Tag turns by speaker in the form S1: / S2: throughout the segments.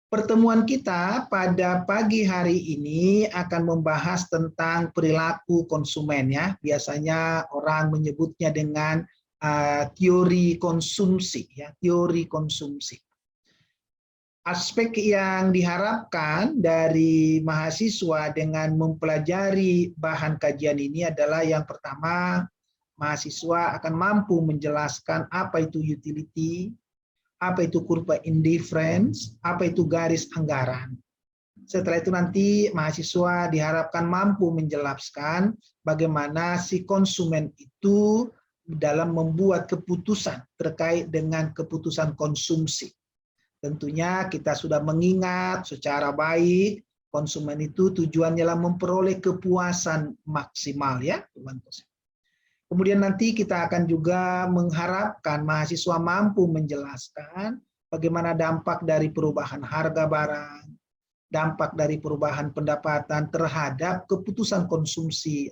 S1: Pertemuan kita pada pagi hari ini akan membahas tentang perilaku konsumen ya. Biasanya orang menyebutnya dengan teori konsumsi ya, teori konsumsi. Aspek yang diharapkan dari mahasiswa dengan mempelajari bahan kajian ini adalah yang pertama, mahasiswa akan mampu menjelaskan apa itu utility, apa itu kurva indifference, apa itu garis anggaran. Setelah itu nanti mahasiswa diharapkan mampu menjelaskan bagaimana si konsumen itu dalam membuat keputusan terkait dengan keputusan konsumsi. Tentunya kita sudah mengingat secara baik konsumen itu tujuannya adalah memperoleh kepuasan maksimal ya, teman-teman. Kemudian nanti kita akan juga mengharapkan mahasiswa mampu menjelaskan bagaimana dampak dari perubahan harga barang, dampak dari perubahan pendapatan terhadap keputusan konsumsi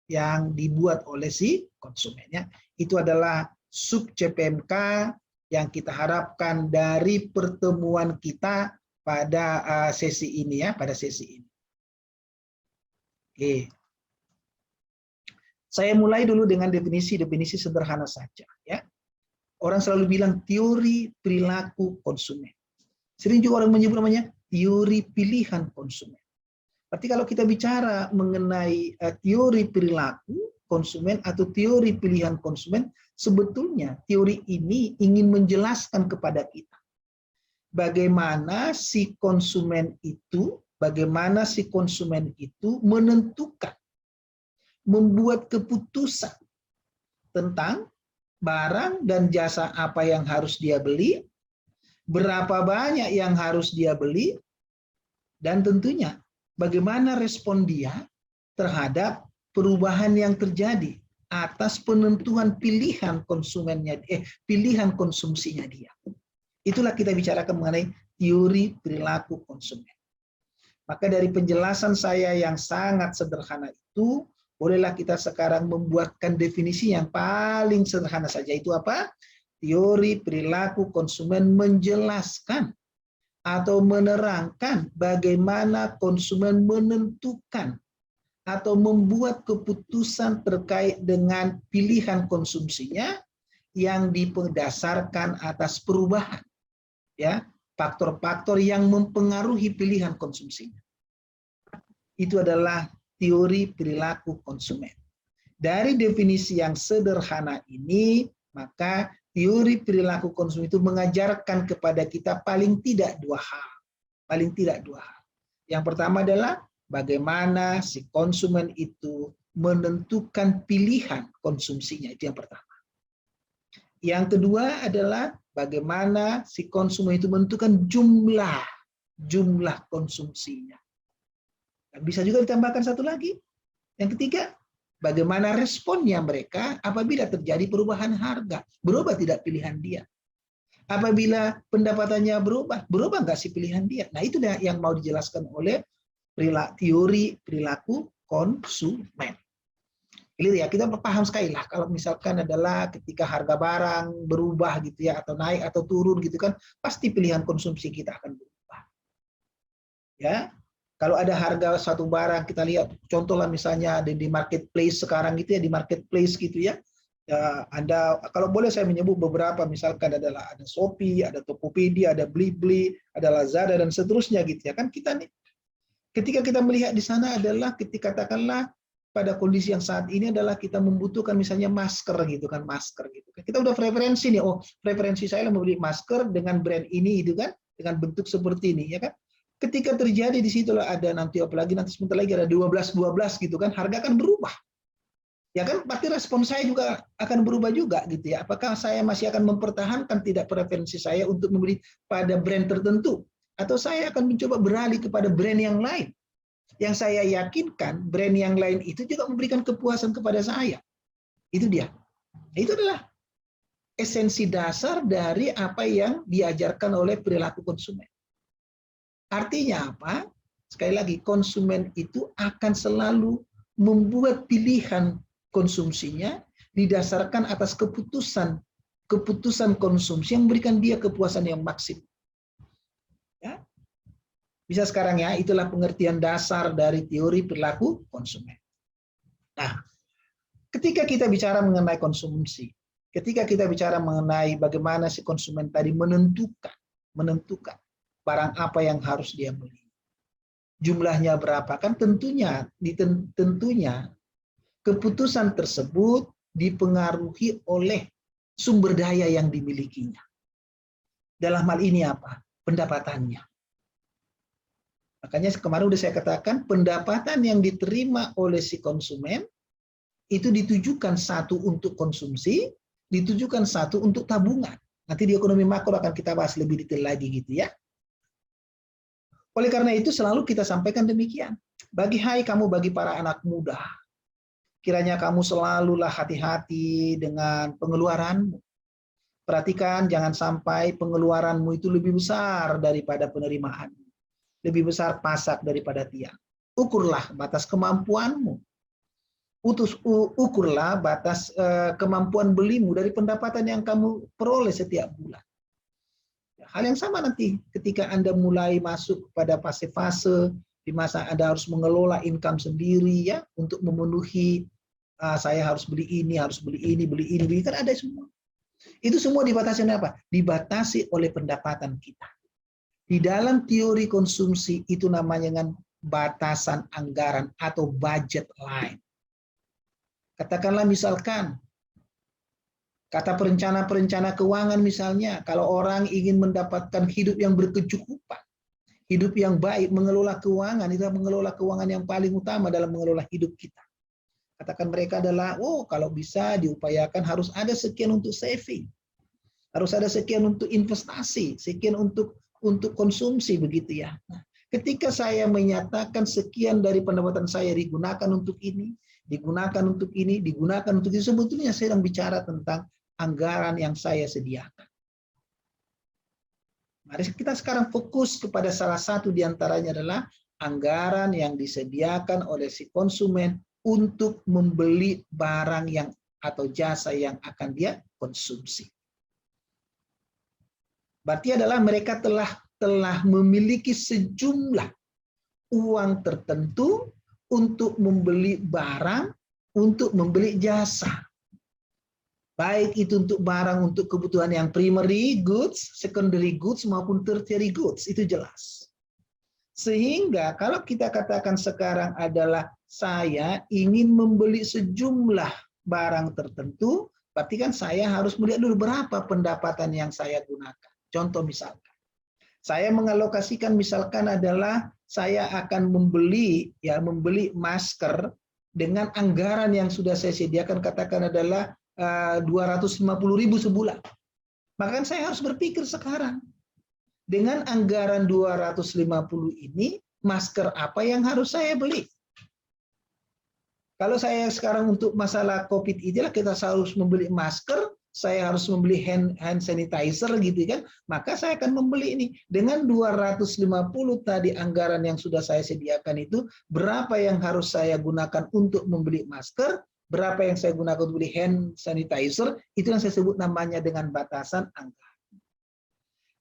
S1: yang dibuat oleh si konsumennya. Itu adalah sub CPMK yang kita harapkan dari pertemuan kita pada sesi ini ya, pada sesi ini. Oke. Saya mulai dulu dengan definisi sederhana saja ya. Orang selalu bilang teori perilaku konsumen. Sering juga orang menyebut namanya teori pilihan konsumen. Berarti kalau kita bicara mengenai teori perilaku konsumen atau teori pilihan konsumen, sebetulnya teori ini ingin menjelaskan kepada kita bagaimana si konsumen itu menentukan, membuat keputusan tentang barang dan jasa apa yang harus dia beli, berapa banyak yang harus dia beli, dan tentunya bagaimana respon dia terhadap perubahan yang terjadi atas penentuan pilihan konsumennya, pilihan konsumsinya dia. Itulah kita bicarakan mengenai teori perilaku konsumen. Maka dari penjelasan saya yang sangat sederhana itu, bolehlah kita sekarang membuatkan definisi yang paling sederhana saja. Itu apa? Teori perilaku konsumen menjelaskan atau menerangkan bagaimana konsumen menentukan atau membuat keputusan terkait dengan pilihan konsumsinya yang didasarkan atas perubahan, ya, faktor-faktor yang mempengaruhi pilihan konsumsinya. Itu adalah teori perilaku konsumen. Dari definisi yang sederhana ini, maka teori perilaku konsumen itu mengajarkan kepada kita paling tidak dua hal. Paling tidak dua hal. Yang pertama adalah bagaimana si konsumen itu menentukan pilihan konsumsinya. Itu yang pertama. Yang kedua adalah bagaimana si konsumen itu menentukan jumlah konsumsinya. Bisa juga ditambahkan satu lagi. Yang ketiga, bagaimana responnya mereka apabila terjadi perubahan harga. Berubah tidak pilihan dia? Apabila pendapatannya berubah nggak sih pilihan dia? Nah, itu yang mau dijelaskan oleh teori perilaku konsumen. Clear ya, kita paham sekali lah kalau misalkan adalah ketika harga barang berubah gitu ya, atau naik atau turun gitu kan, pasti pilihan konsumsi kita akan berubah. Ya. Kalau ada harga satu barang, kita lihat contohlah misalnya di marketplace sekarang gitu ya, di marketplace gitu ya. Ada, kalau boleh saya menyebut beberapa, misalkan adalah ada Shopee, ada Tokopedia, ada Blibli, ada Lazada dan seterusnya gitu ya. Kan kita nih ketika kita melihat di sana adalah ketika katakanlah pada kondisi yang saat ini adalah kita membutuhkan misalnya masker gitu kan, masker gitu. Kita udah preferensi nih, oh preferensi saya membeli masker dengan brand ini gitu kan, dengan bentuk seperti ini ya kan. Ketika terjadi di situ ada nanti apalagi nanti sebentar lagi ada 12 gitu kan, harga kan berubah. Ya kan, pasti respon saya juga akan berubah juga gitu ya. Apakah saya masih akan mempertahankan tidak preferensi saya untuk membeli pada brand tertentu, atau saya akan mencoba beralih kepada brand yang lain. Yang saya yakinkan brand yang lain itu juga memberikan kepuasan kepada saya. Itu dia. Itu adalah esensi dasar dari apa yang diajarkan oleh perilaku konsumen. Artinya apa? Sekali lagi, konsumen itu akan selalu membuat pilihan konsumsinya didasarkan atas keputusan konsumsi yang memberikan dia kepuasan yang maksimal. Ya, Bisa sekarang ya, itulah pengertian dasar dari teori perilaku konsumen. Nah, ketika kita bicara mengenai konsumsi, ketika kita bicara mengenai bagaimana si konsumen tadi menentukan barang apa yang harus dia beli, jumlahnya berapa, kan tentunya keputusan tersebut dipengaruhi oleh sumber daya yang dimilikinya. Dalam hal ini apa? Pendapatannya. Makanya kemarin udah saya katakan, pendapatan yang diterima oleh si konsumen itu ditujukan satu untuk konsumsi, ditujukan satu untuk tabungan. Nanti di ekonomi makro akan kita bahas lebih detail lagi gitu ya. Oleh karena itu selalu kita sampaikan demikian. Bagi para anak muda, kiranya kamu selalulah hati-hati dengan pengeluaranmu. Perhatikan jangan sampai pengeluaranmu itu lebih besar daripada penerimaan. Lebih besar pasak daripada tiang. Ukurlah batas kemampuanmu. Ukurlah batas kemampuan belimu dari pendapatan yang kamu peroleh setiap bulan. Hal yang sama nanti ketika Anda mulai masuk pada fase-fase di masa Anda harus mengelola income sendiri ya untuk memenuhi saya harus beli ini, beli ini, kan ada semua. Itu semua dibatasi oleh apa? Dibatasi oleh pendapatan kita. Di dalam teori konsumsi itu namanya dengan batasan anggaran atau budget line. Katakanlah misalkan, kata perencana keuangan misalnya, kalau orang ingin mendapatkan hidup yang berkecukupan, hidup yang baik, mengelola keuangan, itu mengelola keuangan yang paling utama dalam mengelola hidup kita. Katakan mereka adalah, kalau bisa diupayakan harus ada sekian untuk saving, harus ada sekian untuk investasi, sekian untuk konsumsi begitu ya. Nah, ketika saya menyatakan sekian dari pendapatan saya digunakan untuk ini, digunakan untuk ini, digunakan untuk itu, sebetulnya saya sedang bicara tentang anggaran yang saya sediakan. Mari kita sekarang fokus kepada salah satu diantaranya adalah anggaran yang disediakan oleh si konsumen untuk membeli barang yang atau jasa yang akan dia konsumsi. Berarti adalah mereka telah memiliki sejumlah uang tertentu untuk membeli barang, untuk membeli jasa. Baik itu untuk barang untuk kebutuhan yang primary goods, secondary goods maupun tertiary goods, itu jelas. Sehingga kalau kita katakan sekarang adalah saya ingin membeli sejumlah barang tertentu, berarti kan saya harus melihat dulu berapa pendapatan yang saya gunakan. Contoh misalkan, saya mengalokasikan misalkan adalah saya akan membeli masker dengan anggaran yang sudah saya sediakan katakan adalah 250.000 sebulan. Maka saya harus berpikir sekarang dengan anggaran 250 ini masker apa yang harus saya beli? Kalau saya sekarang untuk masalah COVID inilah kita harus membeli masker, saya harus membeli hand sanitizer gitu kan, maka saya akan membeli ini. Dengan 250 tadi anggaran yang sudah saya sediakan itu, berapa yang harus saya gunakan untuk membeli masker, berapa yang saya gunakan untuk beli hand sanitizer, itu yang saya sebut namanya dengan batasan anggaran.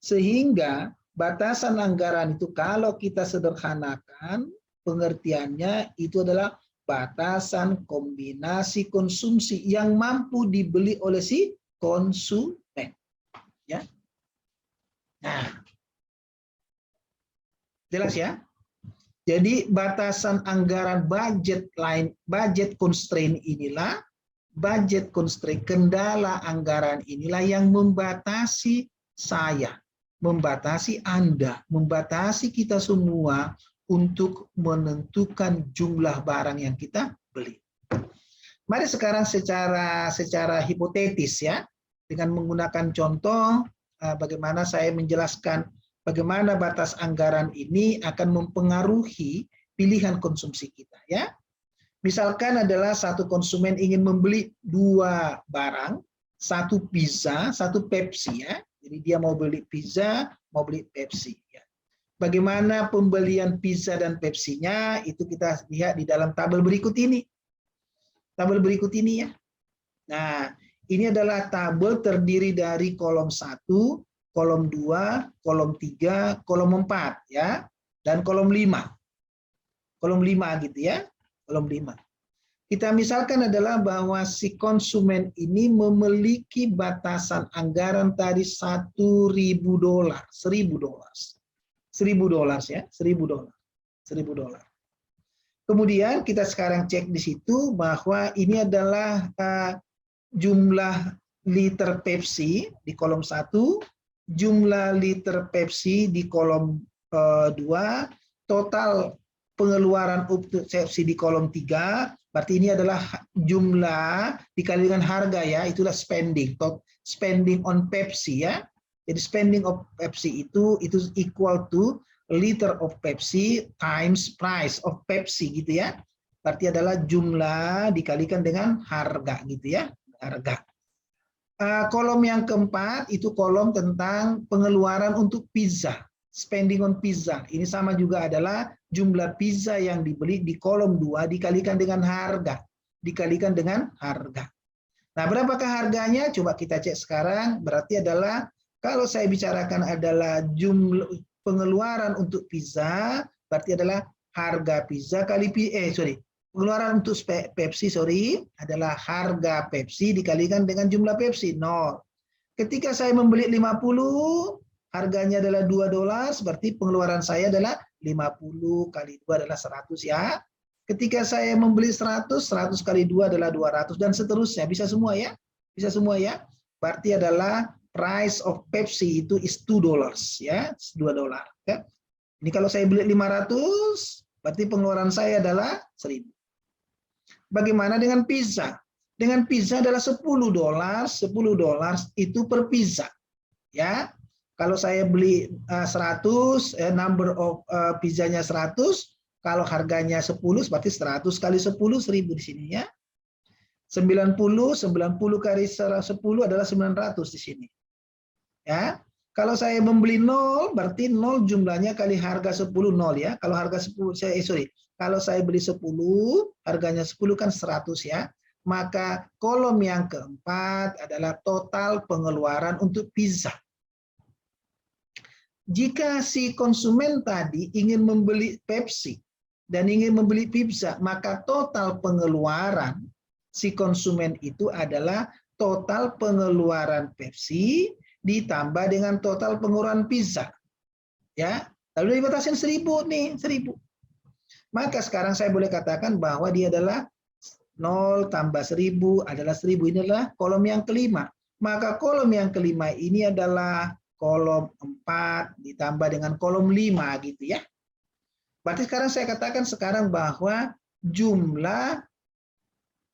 S1: Sehingga batasan anggaran itu kalau kita sederhanakan, pengertiannya itu adalah batasan kombinasi konsumsi yang mampu dibeli oleh si konsumen. Ya. Nah, jelas ya? Jadi batasan anggaran budget line, budget constraint inilah, budget constraint, kendala anggaran inilah yang membatasi saya, membatasi Anda, membatasi kita semua untuk menentukan jumlah barang yang kita beli. Mari sekarang secara hipotetis ya, dengan menggunakan contoh bagaimana saya menjelaskan bagaimana batas anggaran ini akan mempengaruhi pilihan konsumsi kita ya. Misalkan adalah satu konsumen ingin membeli 2 barang, 1 pizza, 1 Pepsi ya. Jadi dia mau beli pizza, mau beli Pepsi ya. Bagaimana pembelian pizza dan Pepsinya itu kita lihat di dalam tabel berikut ini. Tabel berikut ini ya. Nah, ini adalah tabel terdiri dari kolom 1, kolom 2, kolom 3, kolom 4 ya. dan kolom 5. Kolom 5 gitu ya, kolom 5. Kita misalkan adalah bahwa si konsumen ini memiliki batasan anggaran tadi $1.000, $1.000 ya, $1.000. Kemudian kita sekarang cek di situ bahwa ini adalah jumlah liter Pepsi di kolom 1, jumlah liter Pepsi di kolom 2, total pengeluaran untuk Pepsi di kolom 3, berarti ini adalah jumlah dikali dengan harga ya, itulah spending on Pepsi ya. Jadi spending of Pepsi itu equal to liter of Pepsi times price of Pepsi gitu ya. Berarti adalah jumlah dikalikan dengan harga gitu ya, harga. Kolom yang keempat itu kolom tentang pengeluaran untuk pizza, spending on pizza. Ini sama juga adalah jumlah pizza yang dibeli di kolom 2 dikalikan dengan harga, Nah, berapakah harganya? Coba kita cek sekarang. Berarti adalah kalau saya bicarakan adalah jumlah pengeluaran untuk pizza, berarti adalah harga pizza kali pengeluaran untuk Pepsi adalah harga Pepsi dikalikan dengan jumlah Pepsi 0. Ketika saya membeli 50, harganya adalah $2, berarti pengeluaran saya adalah 50 kali 2 adalah 100 ya. Ketika saya membeli 100 kali 2 adalah 200 dan seterusnya. Bisa semua ya. Berarti adalah price of Pepsi itu is $2 ya, $2 ya. Ini kalau saya beli 500, berarti pengeluaran saya adalah 1.000. Bagaimana dengan pizza? Dengan pizza adalah $10 itu per pizza. Ya. Kalau saya beli 100, number of pizzanya 100, kalau harganya 10 berarti 100 kali 10 1.000 di sini ya. 90 kali 10 adalah 900 di sini. Ya. Kalau saya membeli 0 berarti 0 jumlahnya kali harga 10 0 ya. Kalau harga 10 kalau saya beli 10 harganya 10 kan 100 ya. Maka kolom yang keempat adalah total pengeluaran untuk pizza. Jika si konsumen tadi ingin membeli Pepsi dan ingin membeli pizza, maka total pengeluaran si konsumen itu adalah total pengeluaran Pepsi ditambah dengan total pengeluaran pizza. Ya, lalu dibatasin 1.000 nih, 1.000. Maka sekarang saya boleh katakan bahwa dia adalah 0 tambah 1.000 adalah 1.000. Ini adalah kolom yang kelima. Maka kolom yang kelima ini adalah kolom 4 ditambah dengan kolom 5 gitu ya. Berarti sekarang saya katakan bahwa jumlah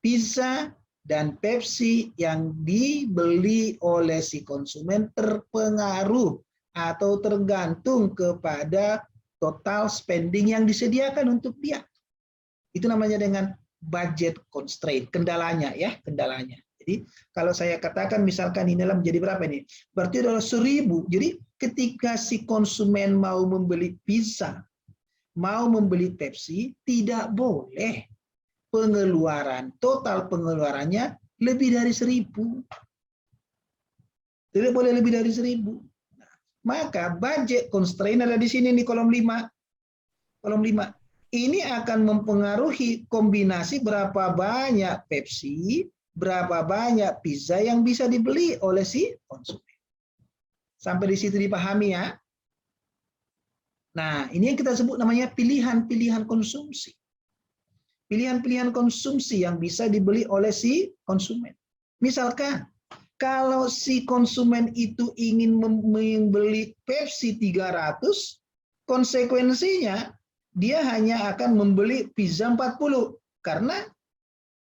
S1: pizza dan Pepsi yang dibeli oleh si konsumen terpengaruh atau tergantung kepada total spending yang disediakan untuk dia. Itu namanya dengan budget constraint, kendalanya ya, kendalanya. Jadi kalau saya katakan misalkan ini menjadi berapa ini? Berarti adalah 1.000. Jadi ketika si konsumen mau membeli pizza, mau membeli Pepsi, tidak boleh total pengeluarannya lebih dari 1.000. Tidak boleh lebih dari 1.000. Nah, maka budget constraint ada di sini di kolom 5. Kolom 5. Ini akan mempengaruhi kombinasi berapa banyak Pepsi, berapa banyak pizza yang bisa dibeli oleh si konsumen. Sampai di situ dipahami ya. Nah, ini yang kita sebut namanya pilihan-pilihan konsumsi. Pilihan-pilihan konsumsi yang bisa dibeli oleh si konsumen. Misalkan, kalau si konsumen itu ingin membeli Pepsi 300, konsekuensinya dia hanya akan membeli pizza 40 karena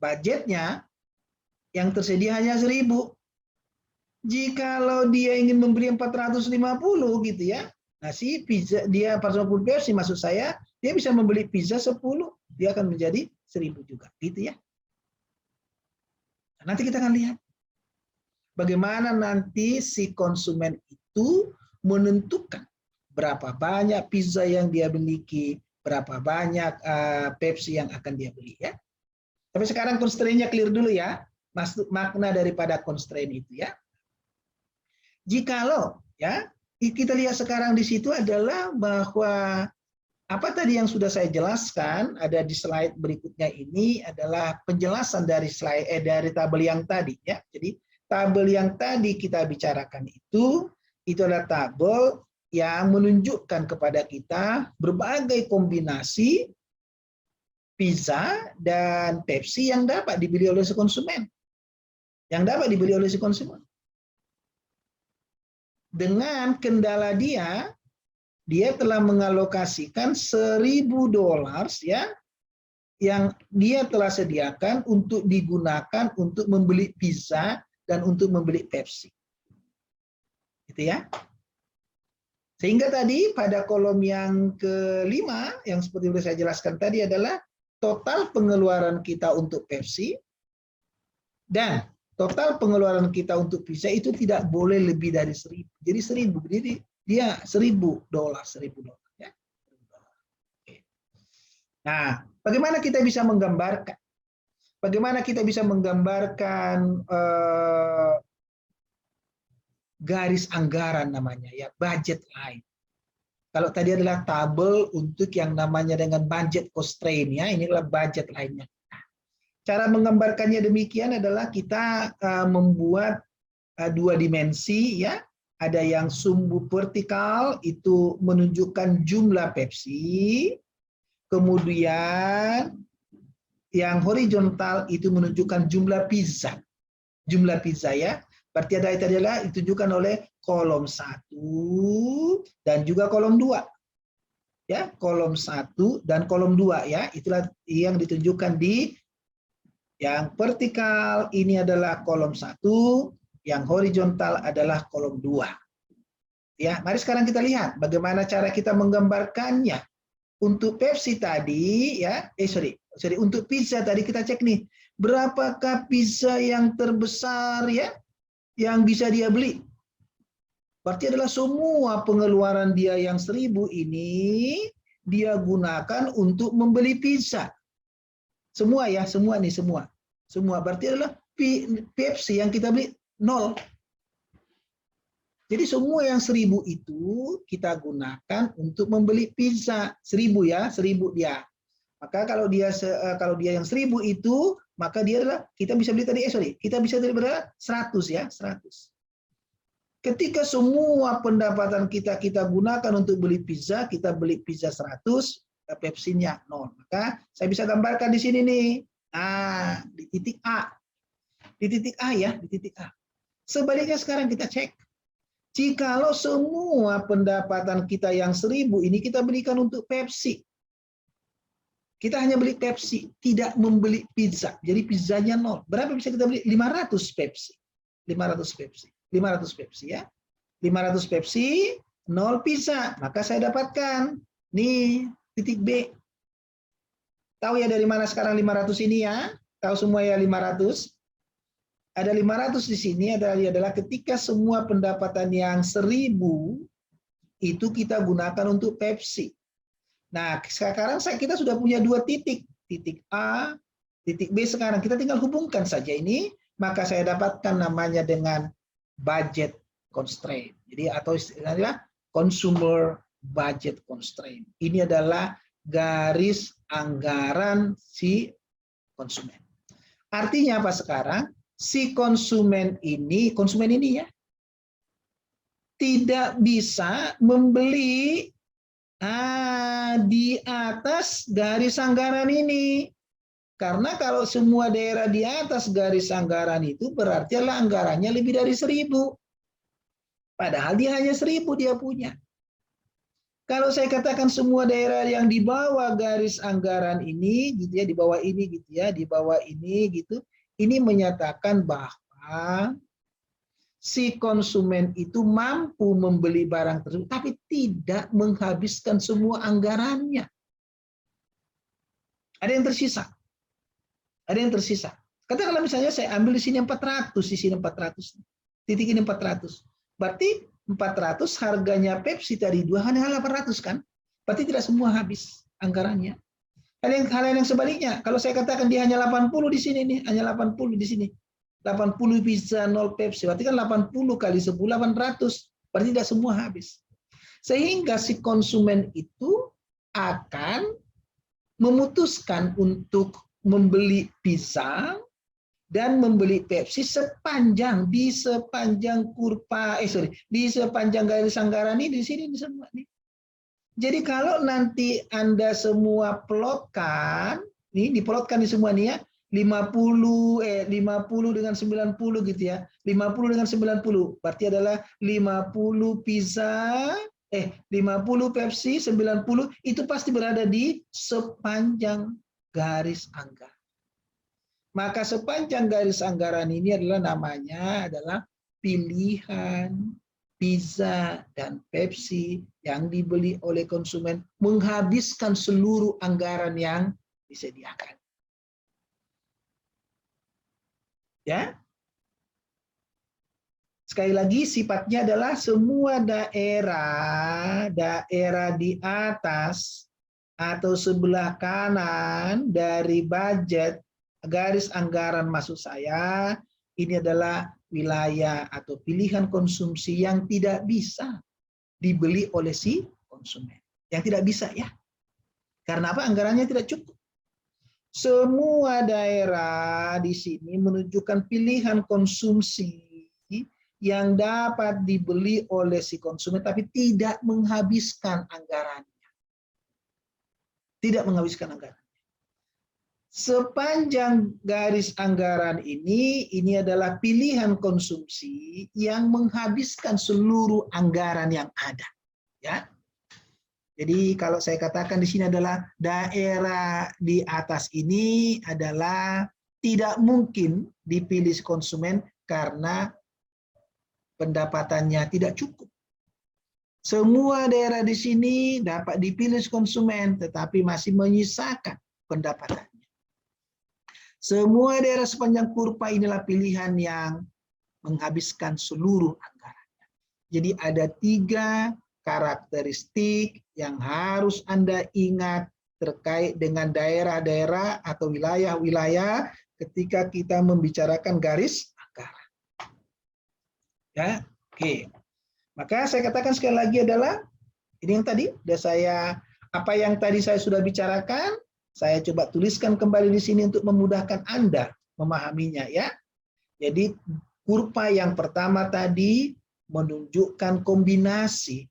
S1: budgetnya yang tersedia hanya 1.000. Jikalau dia ingin membeli 450 gitu ya, nah si pizza dia 450 Pepsi maksud saya, dia bisa membeli pizza 10, dia akan menjadi 1.000 juga, gitu ya. Nanti kita akan lihat bagaimana nanti si konsumen itu menentukan berapa banyak pizza yang dia miliki, berapa banyak Pepsi yang akan dia beli ya. Tapi sekarang constraint-nya clear dulu ya, makna daripada constraint itu ya. Jikalau ya kita lihat sekarang di situ adalah bahwa Apa tadi yang sudah saya jelaskan ada di slide berikutnya ini adalah penjelasan dari dari tabel yang tadi ya. Jadi tabel yang tadi kita bicarakan itu adalah tabel yang menunjukkan kepada kita berbagai kombinasi pizza dan Pepsi yang dapat dibeli oleh si konsumen. Yang dapat dibeli oleh si konsumen. Dengan kendala dia telah mengalokasikan $1.000 ya yang dia telah sediakan untuk digunakan untuk membeli pizza dan untuk membeli Pepsi. Gitu ya. Sehingga tadi pada kolom yang kelima yang seperti yang saya jelaskan tadi adalah total pengeluaran kita untuk Pepsi dan total pengeluaran kita untuk pizza itu tidak boleh lebih dari 1.000. Jadi 1.000. Jadi dia $1.000 ya. Nah, bagaimana kita bisa menggambarkan? Bagaimana kita bisa menggambarkan garis anggaran namanya ya, budget line. Kalau tadi adalah tabel untuk yang namanya dengan budget constraint ya, ini adalah budget line-nya. Cara menggambarkannya demikian adalah kita membuat 2 dimensi ya. Ada yang sumbu vertikal itu menunjukkan jumlah Pepsi, kemudian yang horizontal itu menunjukkan jumlah pizza. Jumlah pizza ya. Berarti adalah ditunjukkan oleh kolom 1 dan juga kolom 2. Ya, kolom 1 dan kolom 2 ya. Itulah yang ditunjukkan di yang vertikal ini adalah kolom 1. Yang horizontal adalah kolom 2. Ya, mari sekarang kita lihat bagaimana cara kita menggambarkannya. Untuk Pepsi tadi ya, untuk pizza tadi kita cek nih, berapakah pizza yang terbesar ya yang bisa dia beli? Berarti adalah semua pengeluaran dia yang 1.000 ini dia gunakan untuk membeli pizza. Semua ya, semua nih semua. Semua berarti adalah Pepsi yang kita beli 0. Jadi semua yang 1.000 itu kita gunakan untuk membeli pizza 1.000 ya, 1.000 dia. Maka kalau dia yang 1.000 itu, maka dia adalah kita bisa beli tadi kita bisa beli berapa? 100 ya, 100. Ketika semua pendapatan kita gunakan untuk beli pizza, kita beli pizza 100, Pepsi-nya 0. Maka saya bisa gambarkan di sini nih. Nah, di titik A. Di titik A ya, di titik A. Sebaliknya sekarang kita cek. Jikalau semua pendapatan kita yang 1.000 ini kita berikan untuk Pepsi. Kita hanya beli Pepsi, tidak membeli pizza. Jadi pizzanya 0. Berapa bisa kita beli? 500 Pepsi. 500 Pepsi. 500 Pepsi ya. 500 Pepsi, 0 pizza. Maka saya dapatkan nih titik B. Tahu ya dari mana sekarang 500 ini ya? Tahu semua ya 500? Ada 500 di sini adalah ketika semua pendapatan yang 1.000 itu kita gunakan untuk Pepsi. Nah, sekarang kita sudah punya 2 titik. Titik A, titik B sekarang. Kita tinggal hubungkan saja ini. Maka saya dapatkan namanya dengan budget constraint. Jadi atau istilahnya consumer budget constraint. Ini adalah garis anggaran si konsumen. Artinya apa sekarang? Si konsumen ini ya, tidak bisa membeli di atas garis anggaran ini. Karena kalau semua daerah di atas garis anggaran itu berarti adalah anggarannya lebih dari 1.000. Padahal dia hanya 1.000 dia punya. Kalau saya katakan semua daerah yang di bawah garis anggaran ini, gitu ya, di bawah ini, gitu ya, di bawah ini, gitu, ini menyatakan bahwa si konsumen itu mampu membeli barang tersebut, tapi tidak menghabiskan semua anggarannya. Ada yang tersisa. Ada yang tersisa. Katakanlah misalnya saya ambil di sini 400, di sini 400. Titik ini 400. Berarti 400 harganya Pepsi tadi 2 hanya 800 kan? Berarti tidak semua habis anggarannya. Hal yang sebaliknya, kalau saya katakan dia hanya 80 di sini nih, hanya 80 di sini. 80 pizza 0 Pepsi, berarti kan 80 kali 10 800. Berarti tidak semua habis. Sehingga si konsumen itu akan memutuskan untuk membeli pizza dan membeli Pepsi di sepanjang garis anggaran ini di sini di semua nih. Jadi kalau nanti Anda semua plotkan, nih diplotkan di semua nih ya, 50 dengan 90 gitu ya. 50 dengan 90 berarti adalah 50 pizza 50 Pepsi, 90 itu pasti berada di sepanjang garis anggaran. Maka sepanjang garis anggaran ini namanya adalah pilihan pizza dan Pepsi yang dibeli oleh konsumen menghabiskan seluruh anggaran yang disediakan. Ya. Sekali lagi sifatnya adalah semua daerah di atas atau sebelah kanan dari budget garis anggaran maksud saya ini adalah wilayah atau pilihan konsumsi yang tidak bisa dibeli oleh si konsumen. Yang tidak bisa ya. Karena apa? Anggarannya tidak cukup. Semua daerah di sini menunjukkan pilihan konsumsi yang dapat dibeli oleh si konsumen tapi tidak menghabiskan anggarannya. Tidak menghabiskan anggaran. Sepanjang garis anggaran ini adalah pilihan konsumsi yang menghabiskan seluruh anggaran yang ada. Ya. Jadi kalau saya katakan di sini adalah daerah di atas ini adalah tidak mungkin dipilih konsumen karena pendapatannya tidak cukup. Semua daerah di sini dapat dipilih konsumen tetapi masih menyisakan pendapatannya. Semua daerah sepanjang kurva inilah pilihan yang menghabiskan seluruh anggarannya. Jadi ada 3 karakteristik yang harus Anda ingat terkait dengan daerah-daerah atau wilayah-wilayah ketika kita membicarakan garis anggaran. Ya, oke. Maka saya katakan sekali lagi adalah ini yang tadi apa yang tadi saya sudah bicarakan. Saya coba tuliskan kembali di sini untuk memudahkan Anda memahaminya ya. Jadi kurva yang pertama tadi menunjukkan kombinasi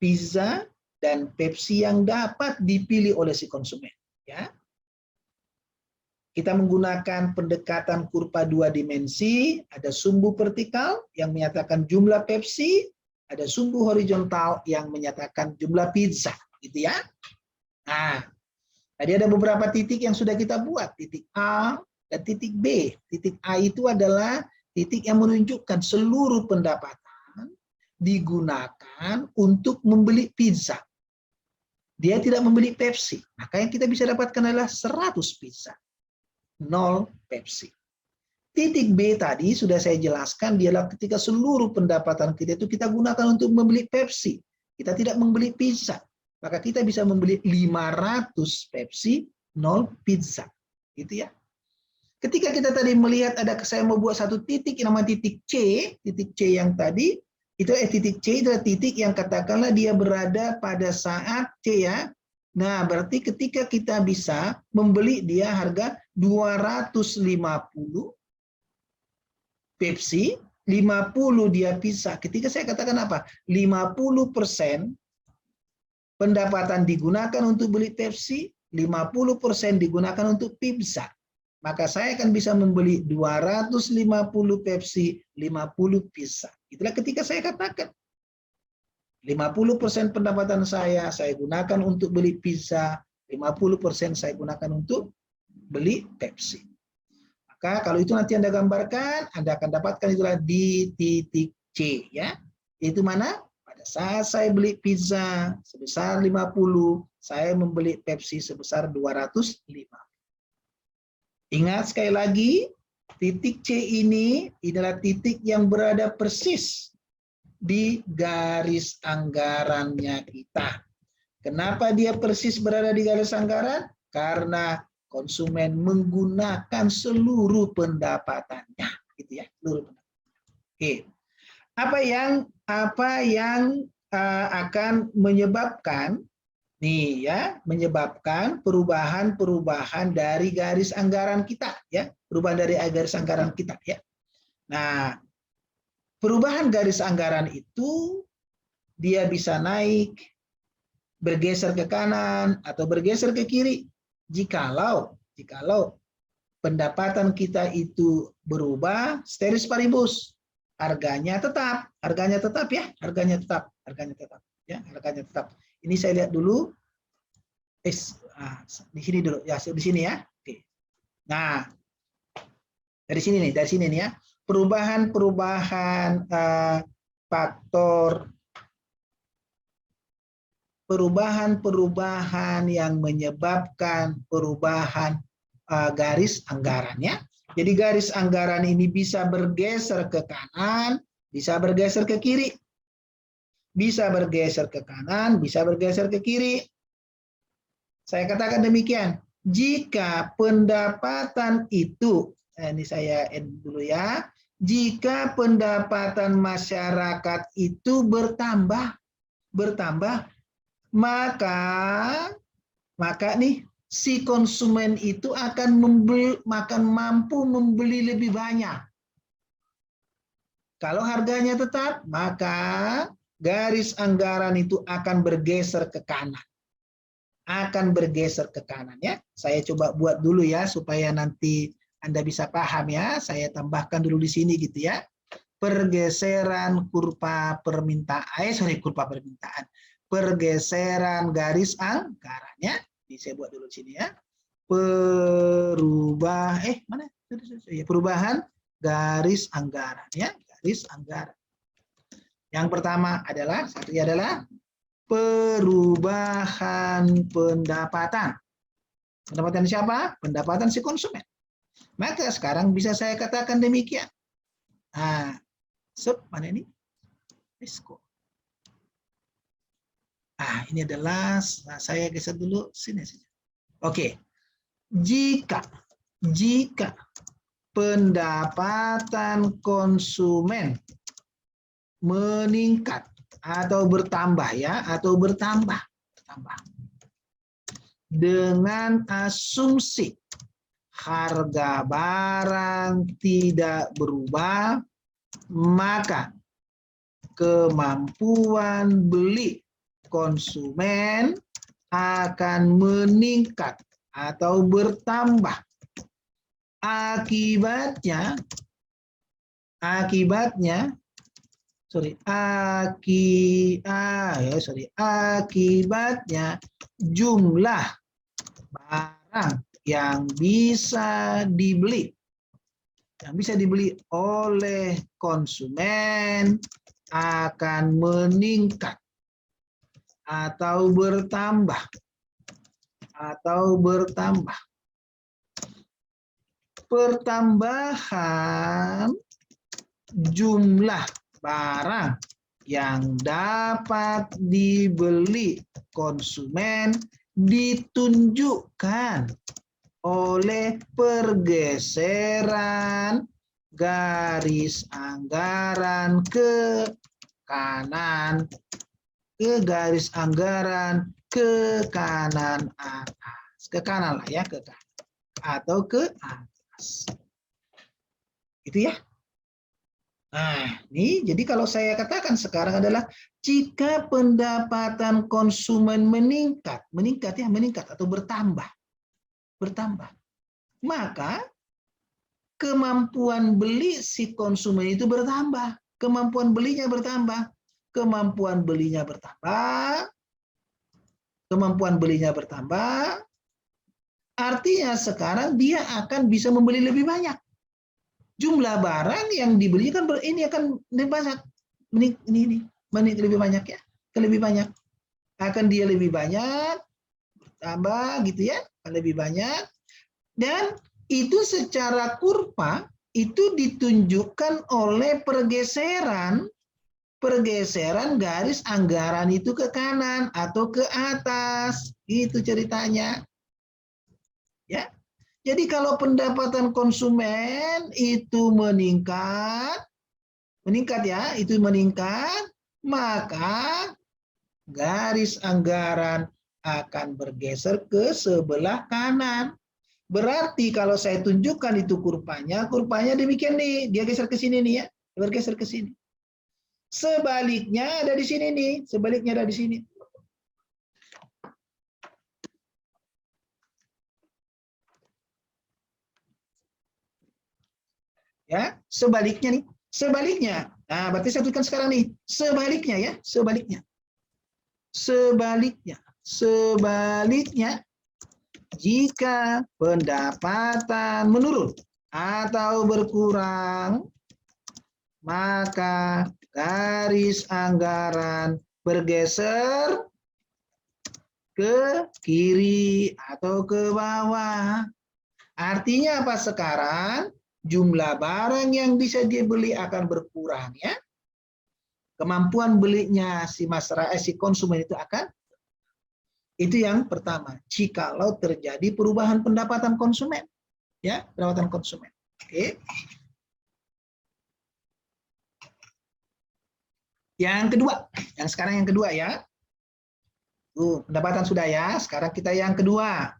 S1: pizza dan Pepsi yang dapat dipilih oleh si konsumen ya. Kita menggunakan pendekatan kurva 2 dimensi, ada sumbu vertikal yang menyatakan jumlah Pepsi, ada sumbu horizontal yang menyatakan jumlah pizza gitu ya. Nah, tadi ada beberapa titik yang sudah kita buat, titik A dan titik B. Titik A itu adalah titik yang menunjukkan seluruh pendapatan digunakan untuk membeli pizza. Dia tidak membeli Pepsi, maka yang kita bisa dapatkan adalah 100 pizza, 0 Pepsi. Titik B tadi sudah saya jelaskan, dia adalah ketika seluruh pendapatan kita itu kita gunakan untuk membeli Pepsi. Kita tidak membeli pizza. Maka kita bisa membeli 500 Pepsi, 0 pizza. Gitu ya. Ketika kita tadi melihat saya mau buat satu titik yang namanya titik C yang tadi, itu titik C itu adalah titik yang katakanlah dia berada pada saat C ya. Nah, berarti ketika kita bisa membeli dia harga 250 Pepsi, 50 dia pizza. Ketika saya katakan apa? 50% pendapatan digunakan untuk beli Pepsi, 50% digunakan untuk pizza. Maka saya akan bisa membeli 250 Pepsi, 50 pizza. Itulah ketika saya katakan 50% pendapatan saya gunakan untuk beli pizza, 50% saya gunakan untuk beli Pepsi. Maka kalau itu nanti Anda gambarkan, Anda akan dapatkan itulah di titik C ya. Itu mana? Pada saat saya beli pizza sebesar 50, saya membeli Pepsi sebesar 250. Ingat sekali lagi, titik C ini adalah titik yang berada persis di garis anggarannya kita. Kenapa dia persis berada di garis anggaran? Karena konsumen menggunakan seluruh pendapatannya, gitu ya, seluruh pendapatannya. Oke. Apa yang akan menyebabkan Nih ya, menyebabkan perubahan-perubahan dari garis anggaran kita ya, perubahan dari garis anggaran kita ya. Nah, perubahan garis anggaran itu dia bisa naik, bergeser ke kanan atau bergeser ke kiri. Jikalau pendapatan kita itu berubah steris paribus, harganya tetap ya, harganya tetap ya, harganya tetap. Ini saya lihat dulu, di sini dulu ya, di sini ya. Oke. Nah, dari sini nih ya, perubahan perubahan yang menyebabkan perubahan garis anggarannya. Jadi garis anggaran ini bisa bergeser ke kanan, bisa bergeser ke kiri. Bisa bergeser ke kanan, bisa bergeser ke kiri. Saya katakan demikian. Jika pendapatan itu, ini saya edit dulu ya. Jika pendapatan masyarakat itu bertambah, maka nih si konsumen itu akan mampu membeli lebih banyak. Kalau harganya tetap, maka garis anggaran itu akan bergeser ke kanan. Akan bergeser ke kanan ya. Saya coba buat dulu ya supaya nanti Anda bisa paham ya. Saya tambahkan dulu di sini gitu ya. Pergeseran kurva permintaan, pergeseran garis anggarannya. Ini saya buat dulu di sini ya. Perubahan garis anggaran ya, garis anggaran. Yang pertama adalah perubahan pendapatan. Pendapatan siapa? Pendapatan si konsumen. Maka sekarang bisa saya katakan demikian. Nah, mana ini? Risiko. Ini adalah, saya geser dulu sini saja. Oke. Jika pendapatan konsumen meningkat atau bertambah ya, dengan asumsi harga barang tidak berubah, maka kemampuan beli konsumen akan meningkat atau bertambah. Akibatnya jumlah barang yang bisa dibeli oleh konsumen akan meningkat atau bertambah. Pertambahan jumlah barang yang dapat dibeli konsumen ditunjukkan oleh pergeseran garis anggaran ke kanan, garis anggaran ke kanan atas, ke kanan lah ya, ke kanan atau ke atas. Itu ya. Nah, ini jadi kalau saya katakan sekarang adalah jika pendapatan konsumen meningkat atau bertambah, maka kemampuan beli si konsumen itu bertambah, kemampuan belinya bertambah. Artinya sekarang dia akan bisa membeli lebih banyak. Jumlah barang yang dibeli kan ini akan lebih banyak. Ini lebih banyak ya, lebih banyak. Akan dia lebih banyak, tambah gitu ya, lebih banyak. Dan itu secara kurva itu ditunjukkan oleh pergeseran garis anggaran itu ke kanan atau ke atas. Itu ceritanya. Ya. Jadi kalau pendapatan konsumen itu meningkat ya, maka garis anggaran akan bergeser ke sebelah kanan. Berarti kalau saya tunjukkan itu kurvanya demikian nih, dia geser ke sini nih ya, bergeser ke sini. Sebaliknya ada di sini nih, sebaliknya ada di sini. Ya, sebaliknya nih, sebaliknya. Nah, berarti saya tunjukkan sekarang nih, sebaliknya ya, sebaliknya. Sebaliknya, jika pendapatan menurun atau berkurang, maka garis anggaran bergeser ke kiri atau ke bawah. Artinya apa sekarang? Jumlah barang yang bisa dibeli akan berkurang ya. Kemampuan belinya si masyarakat, si konsumen itu akan. Itu yang pertama. Jikalau terjadi perubahan pendapatan konsumen, ya, pendapatan konsumen. Oke. Yang kedua, sekarang yang kedua ya. Pendapatan sudah ya. Sekarang kita yang kedua.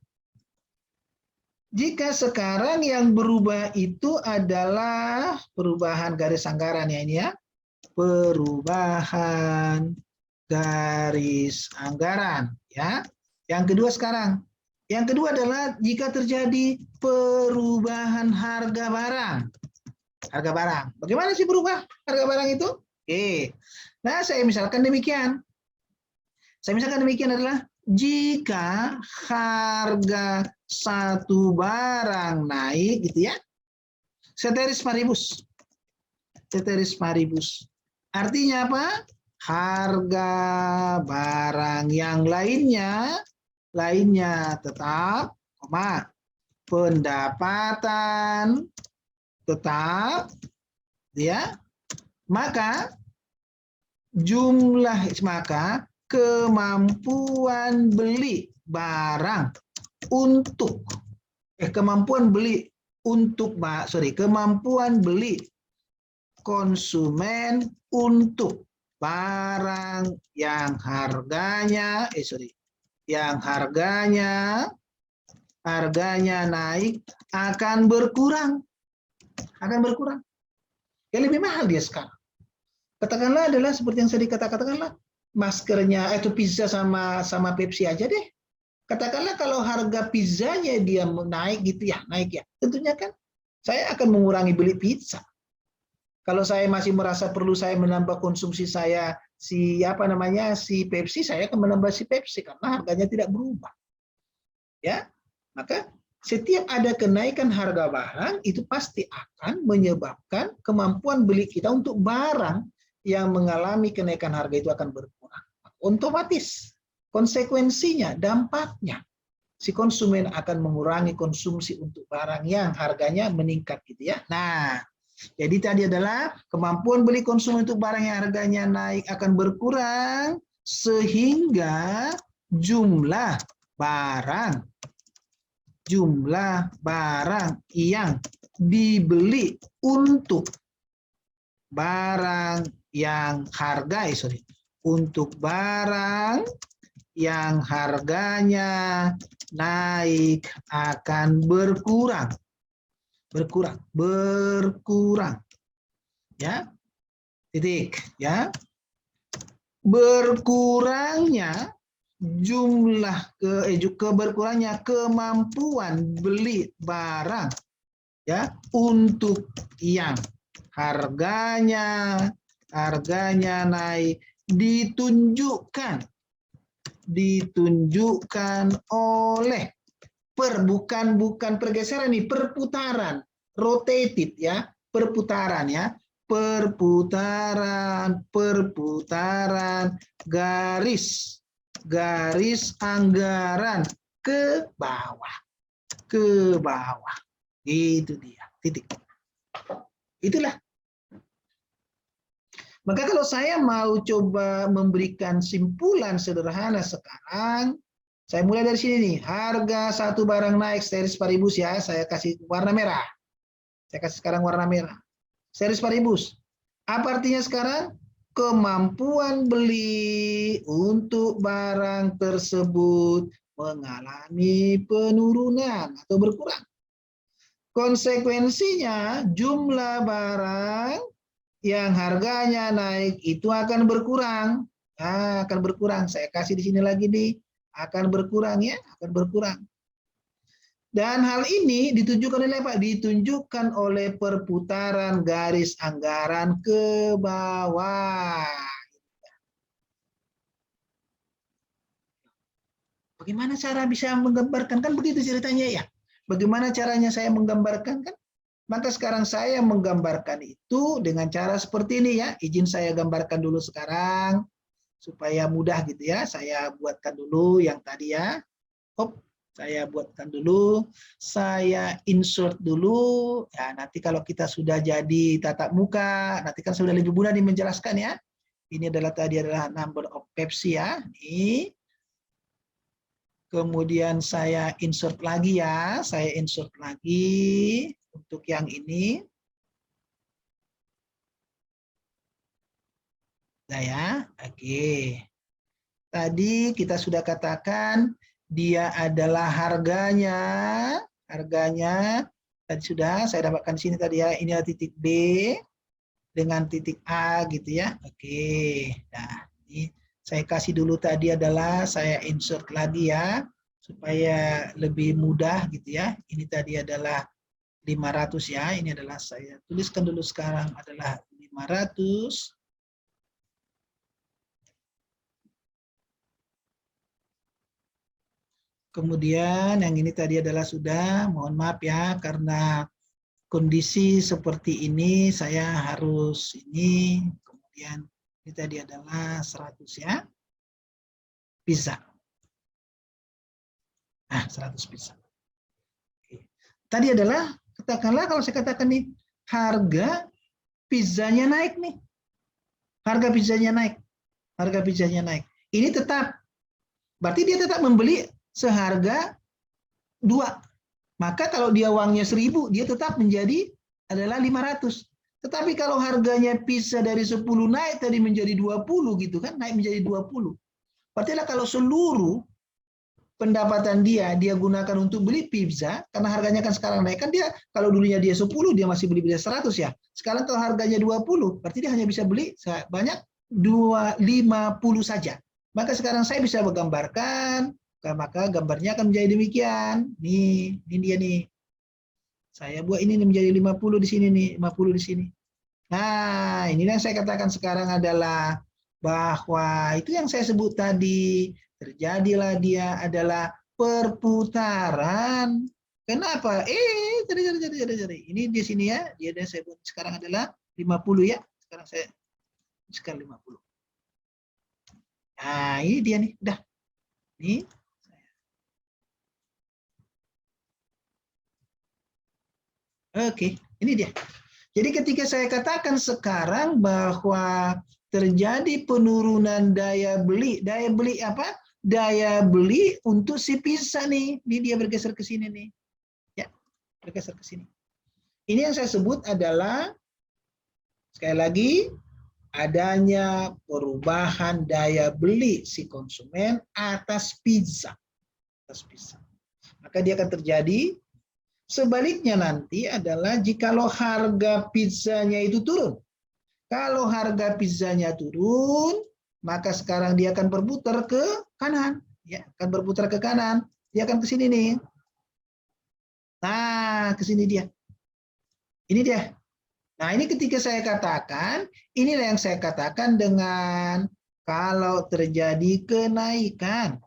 S1: Jika sekarang yang berubah itu adalah perubahan garis anggaran ya ini ya. Perubahan garis anggaran ya. Yang kedua sekarang. Yang kedua adalah jika terjadi perubahan harga barang. Harga barang. Bagaimana sih berubah harga barang itu? Oke. Nah, saya misalkan demikian. Adalah jika harga satu barang naik gitu ya. Ceteris paribus. Ceteris paribus. Artinya apa? Harga barang yang lainnya tetap, pendapatan tetap, ya. Maka kemampuan beli barang untuk kemampuan beli konsumen untuk barang yang harganya naik akan berkurang. Ya lebih mahal dia sekarang. Katakanlah adalah seperti yang saya katakanlah maskernya itu pizza sama Pepsi aja deh. Katakanlah kalau harga pizzanya dia naik gitu ya, tentunya kan saya akan mengurangi beli pizza. Kalau saya masih merasa perlu saya menambah konsumsi saya si Pepsi, saya akan menambah si Pepsi karena harganya tidak berubah. Ya. Maka setiap ada kenaikan harga barang itu pasti akan menyebabkan kemampuan beli kita untuk barang yang mengalami kenaikan harga itu akan berkurang. Otomatis konsekuensinya, dampaknya si konsumen akan mengurangi konsumsi untuk barang yang harganya meningkat gitu ya. Nah, jadi tadi adalah kemampuan beli konsumen untuk barang yang harganya naik akan berkurang sehingga jumlah barang yang dibeli untuk barang yang harganya naik akan berkurang. Ya. Titik, ya. Berkurangnya berkurangnya kemampuan beli barang ya untuk yang harganya naik ditunjukkan oleh bukan pergeseran nih, perputaran, rotated ya, perputaran garis anggaran ke bawah. Itu dia, titik. Itulah. Maka kalau saya mau coba memberikan simpulan sederhana sekarang, saya mulai dari sini nih. Harga satu barang naik ceteris paribus ya, saya kasih warna merah. Saya kasih sekarang warna merah. Ceteris paribus. Apa artinya sekarang? kemampuan beli untuk barang tersebut mengalami penurunan atau berkurang. Konsekuensinya, jumlah barang yang harganya naik itu akan berkurang. Nah, akan berkurang. Saya kasih di sini lagi nih, akan berkurang ya, akan berkurang. Dan hal ini ditunjukkan oleh apa? Ditunjukkan oleh perputaran garis anggaran ke bawah. Bagaimana cara bisa menggambarkan? Kan begitu ceritanya ya. Bagaimana caranya saya menggambarkan kan? Maka sekarang saya menggambarkan itu dengan cara seperti ini ya. Izin saya gambarkan dulu sekarang supaya mudah gitu ya. Saya buatkan dulu yang tadi ya. Hop, saya buatkan dulu. Saya insert dulu. Ya, nanti kalau kita sudah jadi tatap muka, nanti kan sudah lebih mudah nih menjelaskan ya. Ini adalah tadi adalah number of Pepsi ya. Ini. Kemudian saya insert lagi ya. Saya insert lagi untuk yang ini. Nah ya, oke. Tadi kita sudah katakan dia adalah harganya tadi sudah saya dapatkan di sini tadi ya. Ini adalah titik B dengan titik A gitu ya. Oke. Nah, ini saya kasih dulu tadi adalah saya insert lagi ya supaya lebih mudah gitu ya. Ini tadi adalah 500 ya. Ini adalah saya tuliskan dulu sekarang adalah 500. Kemudian yang ini tadi adalah sudah, mohon maaf ya, karena kondisi seperti ini saya harus ini, kemudian ini tadi adalah 100 ya, bisa. Nah, 100 bisa. Oke. Tadi adalah, katakanlah kalau saya katakan nih, harga pizzanya naik nih. Harga pizzanya naik. Harga pizzanya naik. Ini tetap, berarti dia tetap membeli seharga 2. Maka kalau dia uangnya 1.000, dia tetap menjadi adalah 500. Tetapi kalau harganya pizza dari 10 naik tadi menjadi 20 gitu kan, naik menjadi 20. Berarti kalau seluruh pendapatan dia gunakan untuk beli pizza, karena harganya kan sekarang naik, kan dia kalau dulunya dia 10, dia masih beli 100 ya. Sekarang kalau harganya 20, berarti dia hanya bisa beli banyak 50 saja. Maka sekarang saya bisa menggambarkan, maka gambarnya akan menjadi demikian. Nih, ini dia nih. Saya buat ini menjadi 50 di sini nih, 50 di sini. Nah, ini yang saya katakan sekarang adalah bahwa itu yang saya sebut tadi, terjadilah dia adalah perputaran. Kenapa? Jadi. Ini di sini ya, dia saya buat sekarang adalah 50 ya. Sekarang saya sekarang 50. Nah, ini dia nih, udah. Nih. Oke, ini dia. Jadi ketika saya katakan sekarang bahwa terjadi penurunan daya beli apa? Daya beli untuk si pizza nih. Ini dia bergeser ke sini nih. Ya, bergeser ke sini. Ini yang saya sebut adalah sekali lagi adanya perubahan daya beli si konsumen atas pizza. Atas pizza. Maka dia akan terjadi. Sebaliknya nanti adalah jikalau harga pizzanya itu turun. Kalau harga pizzanya turun, maka sekarang dia akan berputar ke kanan. Ya, akan berputar ke kanan. Dia akan ke sini nih. Nah, ke sini dia. Ini dia. Nah, ini ketika saya katakan, inilah yang saya katakan dengan kalau terjadi kenaikan.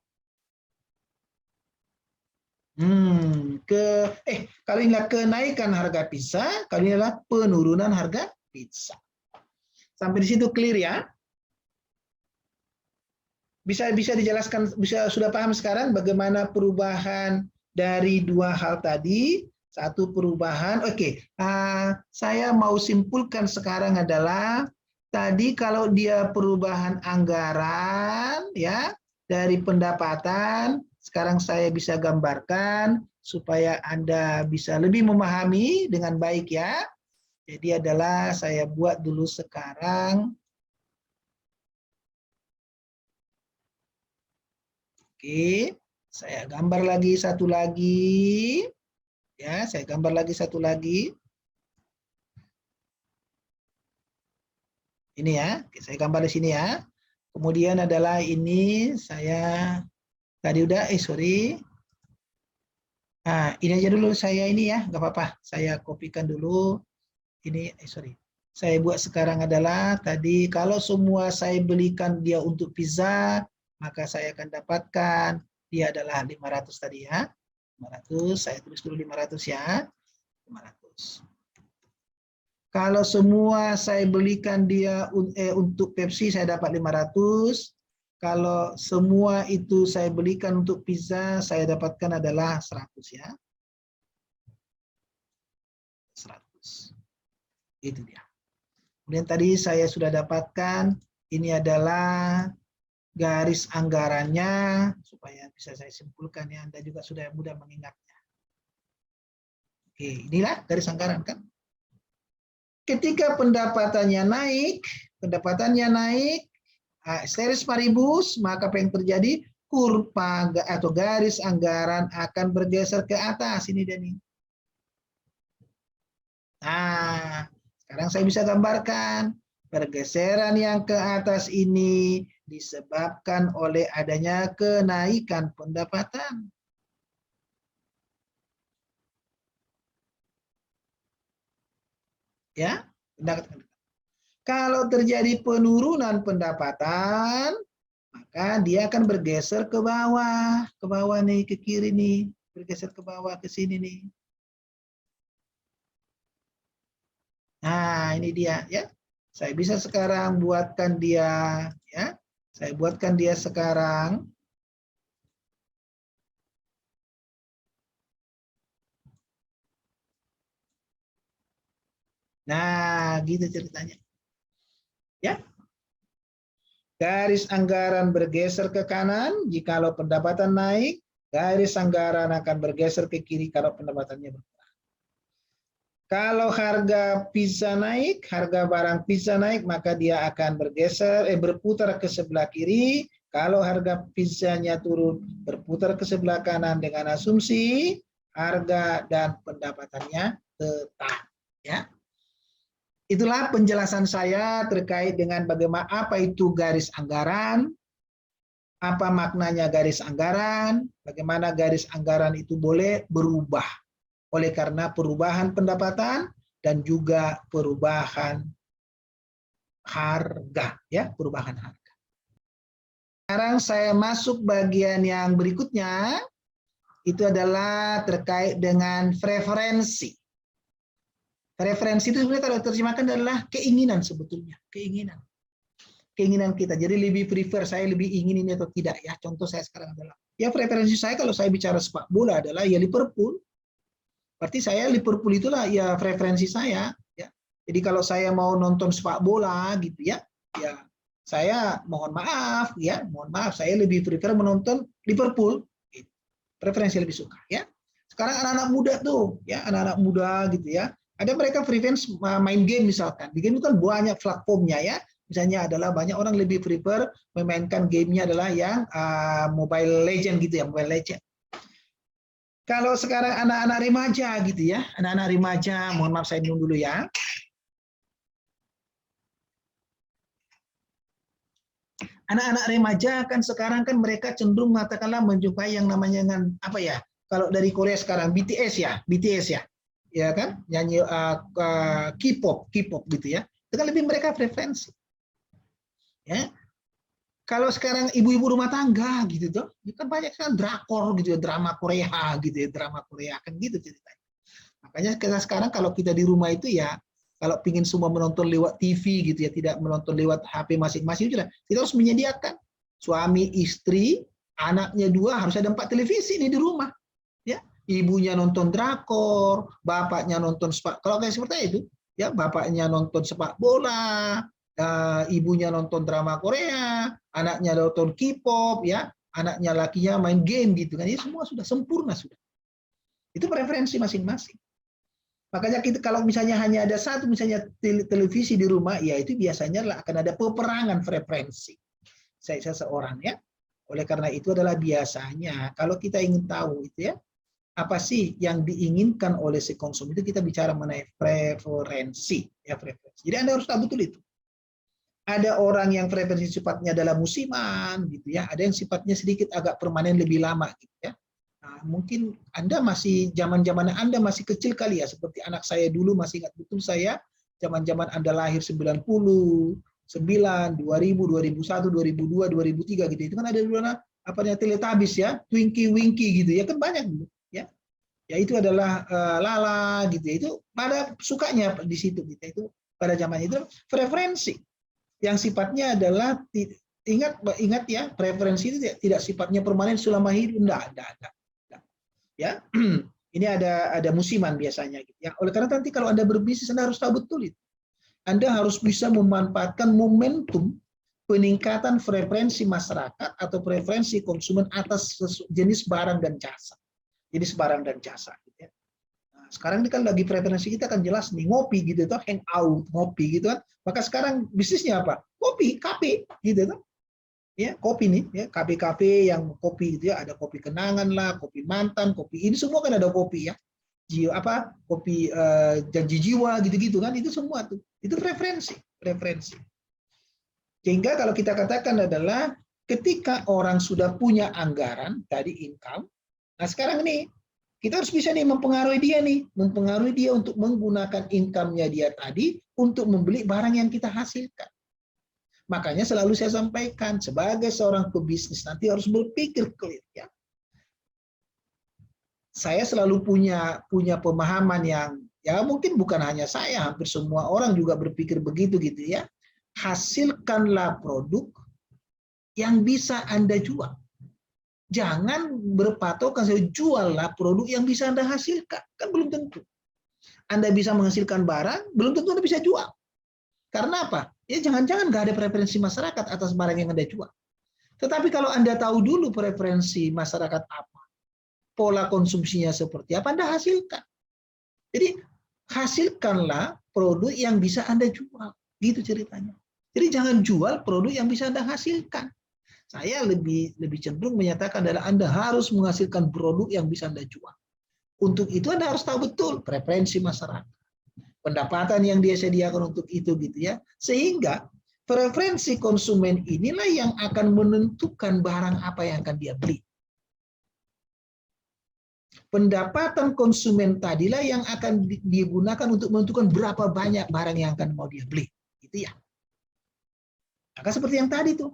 S1: Kalau inilah kenaikan harga pizza, kalau ini adalah penurunan harga pizza. Sampai di situ clear ya? Bisa dijelaskan, sudah paham sekarang bagaimana perubahan dari dua hal tadi? Satu perubahan, saya mau simpulkan sekarang adalah tadi kalau dia perubahan anggaran ya dari pendapatan. Sekarang saya bisa gambarkan supaya Anda bisa lebih memahami dengan baik ya. Jadi adalah saya buat dulu sekarang Oke, saya gambar lagi satu lagi. Ya, saya gambar lagi satu lagi. Ini ya, saya gambar di sini ya. Kemudian adalah ini saya tadi udah, sorry. Nah, ini aja dulu saya ini ya, nggak apa-apa. Saya kopikan dulu. Ini, sorry. Saya buat sekarang adalah tadi kalau semua saya belikan dia untuk pizza, maka saya akan dapatkan dia adalah 500 tadi ya. 500, saya tulis dulu 500 ya. 500. Kalau semua saya belikan dia untuk Pepsi, saya dapat 500. Kalau semua itu saya belikan untuk pizza, saya dapatkan adalah 100 ya. 100. Itu dia. Kemudian tadi saya sudah dapatkan, ini adalah garis anggarannya, supaya bisa saya simpulkan ya, Anda juga sudah mudah mengingatnya. Oke, inilah garis anggaran kan. Ketika pendapatannya naik, series paribus, maka apa yang terjadi? Kurva atau garis anggaran akan bergeser ke atas. Ini dia nih. Nah, sekarang saya bisa gambarkan. Pergeseran yang ke atas ini disebabkan oleh adanya kenaikan pendapatan. Ya, kalau terjadi penurunan pendapatan, maka dia akan bergeser ke bawah nih, ke kiri nih, bergeser ke bawah ke sini nih. Nah, ini dia ya. Saya bisa sekarang buatkan dia ya. Saya buatkan dia sekarang. Nah, gitu ceritanya. Ya. Garis anggaran bergeser ke kanan jikalau pendapatan naik, garis anggaran akan bergeser ke kiri kalau pendapatannya berkurang. Kalau harga pizza naik, harga barang pizza naik, maka dia akan berputar ke sebelah kiri. Kalau harga pizzanya turun, berputar ke sebelah kanan dengan asumsi harga dan pendapatannya tetap. Ya. Itulah penjelasan saya terkait dengan bagaimana apa itu garis anggaran, apa maknanya garis anggaran, bagaimana garis anggaran itu boleh berubah oleh karena perubahan pendapatan dan juga perubahan harga, ya, perubahan harga. Sekarang saya masuk bagian yang berikutnya, itu adalah terkait dengan preferensi. Preferensi itu sebenarnya kalau terjemahkan adalah keinginan sebetulnya, keinginan kita. Jadi lebih prefer, saya lebih ingin ini atau tidak ya. Contoh saya sekarang adalah, ya preferensi saya kalau saya bicara sepak bola adalah ya Liverpool. Berarti saya Liverpool itulah ya preferensi saya. Ya. Jadi kalau saya mau nonton sepak bola gitu ya, ya saya mohon maaf saya lebih prefer menonton Liverpool. Gitu. Preferensi lebih suka ya. Sekarang anak-anak muda tuh, ya anak-anak muda gitu ya. Ada mereka preference main game misalkan. Di game itu kan banyak platformnya ya. Misalnya adalah banyak orang lebih prefer memainkan gamenya adalah yang Mobile Legend gitu ya, Mobile Legend. Kalau sekarang anak-anak remaja gitu ya, anak-anak remaja, mohon maaf saya minum dulu ya. Anak-anak remaja kan sekarang kan mereka cenderung katakanlah menjumpai yang namanya dengan apa ya? Kalau dari Korea sekarang BTS ya, ya kan, nyanyi K-pop gitu ya. Itu kan lebih mereka preferensi. Ya, kalau sekarang ibu-ibu rumah tangga gitu tuh, itu kan banyak kan drakor gitu ya, drama Korea gitu ya, drama Korea kan gitu ceritanya. Makanya kita sekarang kalau kita di rumah itu ya, kalau pingin semua menonton lewat TV gitu ya, tidak menonton lewat HP masing-masing sudah, kita harus menyediakan suami, istri, anaknya 2 harus ada 4 televisi nih di rumah. Ya, ibunya nonton drakor, bapaknya nonton sepak. Kalau kayak seperti itu, ya bapaknya nonton sepak bola, ibunya nonton drama Korea, anaknya nonton K-pop, ya, anaknya lakinya main game gitu kan. Ini semua sudah sempurna sudah. Itu preferensi masing-masing. Makanya kita kalau misalnya hanya ada satu misalnya televisi di rumah, ya itu biasanya akan ada peperangan preferensi. Saya seorang ya. Oleh karena itu adalah biasanya kalau kita ingin tahu itu ya, apa sih yang diinginkan oleh si konsumen itu, kita bicara mengenai preferensi ya, preferensi. Jadi Anda harus tahu betul itu. Ada orang yang preferensi sifatnya adalah musiman gitu ya, ada yang sifatnya sedikit agak permanen lebih lama gitu ya. Nah, mungkin Anda masih zaman-zaman Anda masih kecil kali ya, seperti anak saya dulu masih ingat betul saya zaman-zaman Anda lahir 90, 9, 2000, 2001, 2002, 2003 gitu. Itu kan ada dulu apa namanya Teletubbies ya, Twinkie Winky gitu ya, kan banyak dulu ya. Ya itu adalah Lala gitu ya. Itu pada sukanya di situ gitu. Itu pada zaman itu preferensi yang sifatnya adalah ingat ya, preferensi itu tidak sifatnya permanen selama hidup, enggak. Ya. Ini ada musiman biasanya gitu ya. Oleh karena nanti kalau Anda berbisnis Anda harus tahu betul itu. Anda harus bisa memanfaatkan momentum peningkatan preferensi masyarakat atau preferensi konsumen atas jenis barang dan jasa. Jenis barang dan jasa gitu ya. Nah, sekarang ini kan lagi preferensi kita kan jelas nih, ngopi gitu tuh, hangout, ngopi gitu kan. Maka sekarang bisnisnya apa? Kopi, kafe gitu kan. Ya, kopi nih ya, kafe-kafe yang kopi gitu ya, ada kopi kenangan lah, kopi mantan, kopi ini semua kan ada kopi ya. Apa kopi janji jiwa gitu-gitu kan, itu semua tuh itu preferensi. Sehingga kalau kita katakan adalah ketika orang sudah punya anggaran tadi income, nah sekarang nih kita harus bisa nih mempengaruhi dia untuk menggunakan income-nya dia tadi untuk membeli barang yang kita hasilkan. Makanya selalu saya sampaikan sebagai seorang pebisnis nanti harus berpikir clear ya. Saya selalu punya pemahaman yang ya mungkin bukan hanya saya, hampir semua orang juga berpikir begitu gitu ya. Hasilkanlah produk yang bisa Anda jual. Jangan berpatokan saya juallah produk yang bisa Anda hasilkan. Kan belum tentu. Anda bisa menghasilkan barang, belum tentu Anda bisa jual. Karena apa? Ya jangan-jangan nggak ada preferensi masyarakat atas barang yang Anda jual. Tetapi kalau Anda tahu dulu preferensi masyarakat apa, pola konsumsinya seperti apa, Anda hasilkan. Jadi hasilkanlah produk yang bisa Anda jual. Gitu ceritanya. Jadi jangan jual produk yang bisa Anda hasilkan. Saya lebih cenderung menyatakan adalah Anda harus menghasilkan produk yang bisa Anda jual. Untuk itu Anda harus tahu betul preferensi masyarakat, pendapatan yang dia sediakan untuk itu gitu ya. Sehingga preferensi konsumen inilah yang akan menentukan barang apa yang akan dia beli. Pendapatan konsumen tadilah yang akan digunakan untuk menentukan berapa banyak barang yang akan mau dia beli. Gitu ya. Maka seperti yang tadi tuh.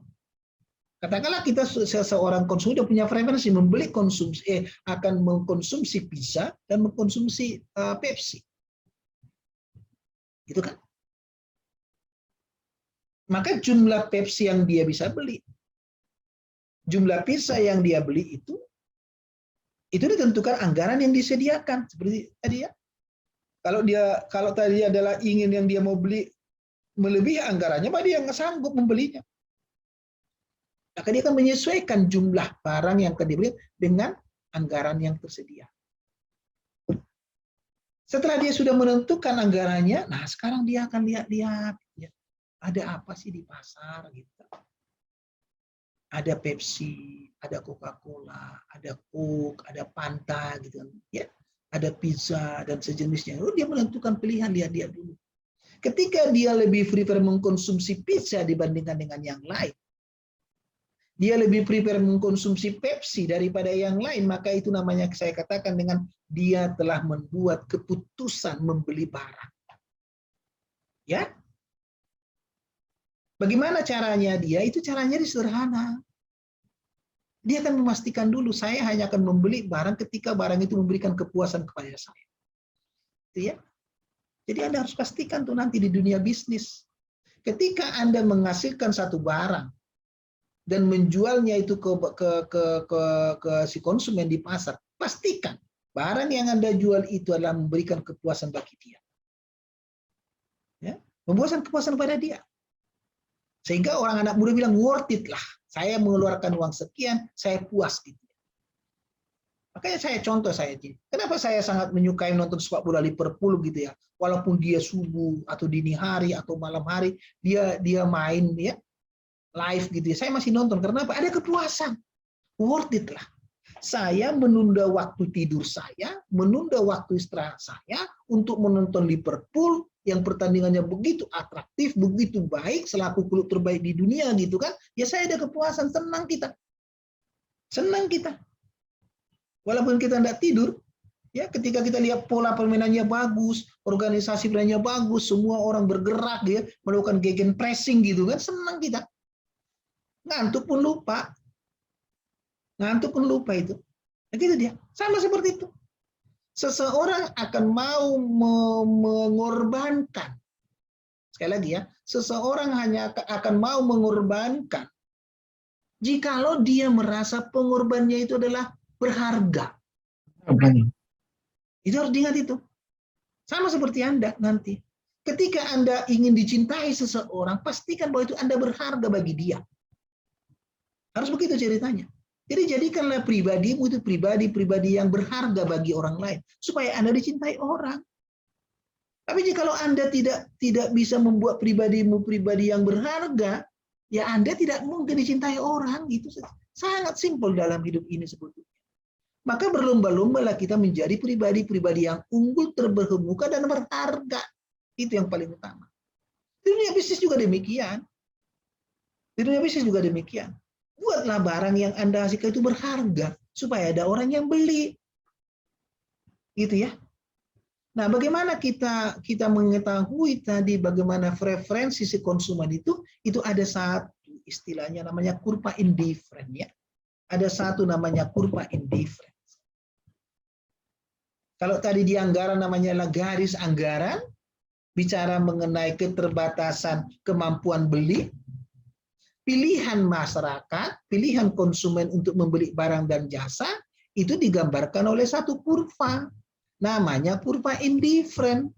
S1: Katakanlah kita seorang konsumen punya preferensi membeli akan mengkonsumsi pizza dan mengkonsumsi Pepsi. Gitu kan? Maka jumlah Pepsi yang dia bisa beli, jumlah pizza yang dia beli itu ditentukan anggaran yang disediakan. Seperti tadi ya. Kalau tadi adalah ingin yang dia mau beli melebihi anggarannya, maka dia nggak sanggup membelinya. Maka dia akan menyesuaikan jumlah barang yang akan dibeli dengan anggaran yang tersedia. Setelah dia sudah menentukan anggarannya, nah sekarang dia akan lihat-lihat ya, ada apa sih di pasar gitu. Ada Pepsi, ada Coca-Cola, ada Coke, ada Fanta gitu kan. Ya, ada pizza dan sejenisnya. Lalu dia menentukan pilihan, lihat dulu. Ketika dia lebih prefer mengkonsumsi pizza dibandingkan dengan yang lain, dia lebih prefer mengkonsumsi Pepsi daripada yang lain, maka itu namanya saya katakan dengan dia telah membuat keputusan membeli barang. Ya. Bagaimana caranya dia? Itu caranya sederhana. Dia akan memastikan dulu, saya hanya akan membeli barang ketika barang itu memberikan kepuasan kepada saya. Itu ya. Jadi Anda harus pastikan tuh nanti di dunia bisnis. Ketika Anda menghasilkan satu barang, dan menjualnya itu ke si konsumen di pasar, pastikan barang yang Anda jual itu adalah memberikan kepuasan bagi dia. Ya, membuatkan kepuasan pada dia. Sehingga orang anak muda bilang worth it lah. Saya mengeluarkan uang sekian, saya puas gitu. Makanya kenapa saya sangat menyukai nonton sepak bola Liverpool gitu ya. Walaupun dia subuh atau dini hari atau malam hari, dia main ya. live gitu ya, saya masih nonton. Karena apa? Ada kepuasan. Worth it lah. Saya menunda waktu tidur saya, menunda waktu istirahat saya untuk menonton Liverpool yang pertandingannya begitu atraktif, begitu baik, selaku klub terbaik di dunia gitu kan. Ya saya ada kepuasan, senang kita. Senang kita. Walaupun kita tidak tidur, ya ketika kita lihat pola permainannya bagus, organisasi permainannya bagus, semua orang bergerak ya, melakukan gegen pressing gitu kan, senang kita. Ngantuk pun lupa. Ngantuk pun lupa itu. Nah, gitu dia. Sama seperti itu. Seseorang akan mau mengorbankan. Sekali lagi ya, seseorang hanya akan mau mengorbankan jikalau dia merasa pengorbanannya itu adalah berharga. Itu harus diingat itu. Sama seperti Anda nanti. Ketika Anda ingin dicintai seseorang, pastikan bahwa itu Anda berharga bagi dia. Harus begitu ceritanya. Jadi jadikanlah pribadimu itu pribadi yang berharga bagi orang lain, supaya Anda dicintai orang. Tapi jikalau Anda tidak bisa membuat pribadimu pribadi yang berharga, ya Anda tidak mungkin dicintai orang. Itu sangat simpel dalam hidup ini sebetulnya. Maka berlomba-lombalah kita menjadi pribadi-pribadi yang unggul, terkemuka, dan berharga. Itu yang paling utama. Di dunia bisnis juga demikian. Di dunia bisnis juga demikian. Buatlah barang yang Anda hasilkan itu berharga, supaya ada orang yang beli. Gitu ya. Nah, bagaimana kita mengetahui tadi bagaimana preferensi si konsumen itu ada satu istilahnya namanya kurva indifferent ya. Ada satu namanya kurva indifferent. Kalau tadi di anggaran namanya adalah garis anggaran, bicara mengenai keterbatasan kemampuan beli, pilihan masyarakat, pilihan konsumen untuk membeli barang dan jasa, itu digambarkan oleh satu kurva. Namanya kurva indifferent.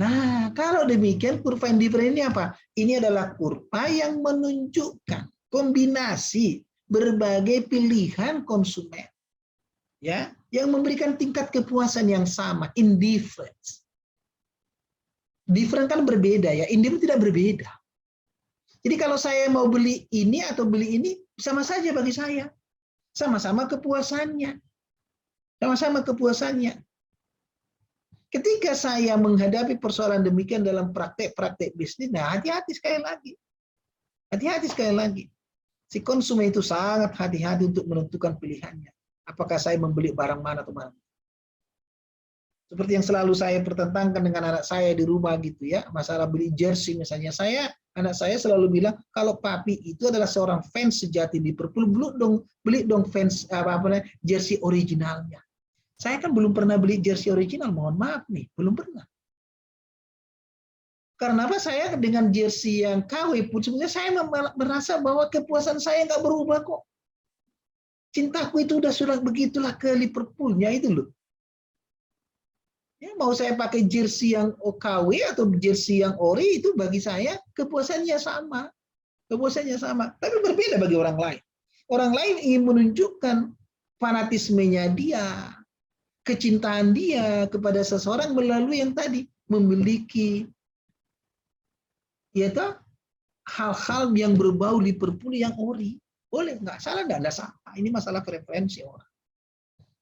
S1: Nah, kalau demikian kurva indifferent ini apa? Ini adalah kurva yang menunjukkan kombinasi berbagai pilihan konsumen. Ya, yang memberikan tingkat kepuasan yang sama, indifference. Different kan berbeda ya, indifferent tidak berbeda. Jadi kalau saya mau beli ini atau beli ini, sama saja bagi saya. Sama-sama kepuasannya. Sama-sama kepuasannya. Ketika saya menghadapi persoalan demikian dalam praktek-praktek bisnis, nah hati-hati sekali lagi. Hati-hati sekali lagi. Si konsumen itu sangat hati-hati untuk menentukan pilihannya. Apakah saya membeli barang mana atau mana. Seperti yang selalu saya pertentangkan dengan anak saya di rumah gitu ya, masalah beli jersey misalnya. Anak saya selalu bilang kalau papi itu adalah seorang fans sejati Liverpool, beli dong fans jersey originalnya. Saya kan belum pernah beli jersey original, mohon maaf nih, belum pernah. Karena apa? Saya dengan jersey yang KW pun sebenarnya saya merasa bahwa kepuasan saya nggak berubah kok. Cintaku itu sudah begitulah ke Liverpoolnya itu loh. Ya, mau saya pakai jersey yang OKW atau jersey yang ori, itu bagi saya kepuasannya sama. Kepuasannya sama. Tapi berbeda bagi orang lain. Orang lain ingin menunjukkan fanatismenya dia, kecintaan dia kepada seseorang melalui yang tadi, memiliki yaitu hal-hal yang berbau Liverpool yang ori. Boleh, nggak salah, nggak ada salah. Ini masalah preferensi orang.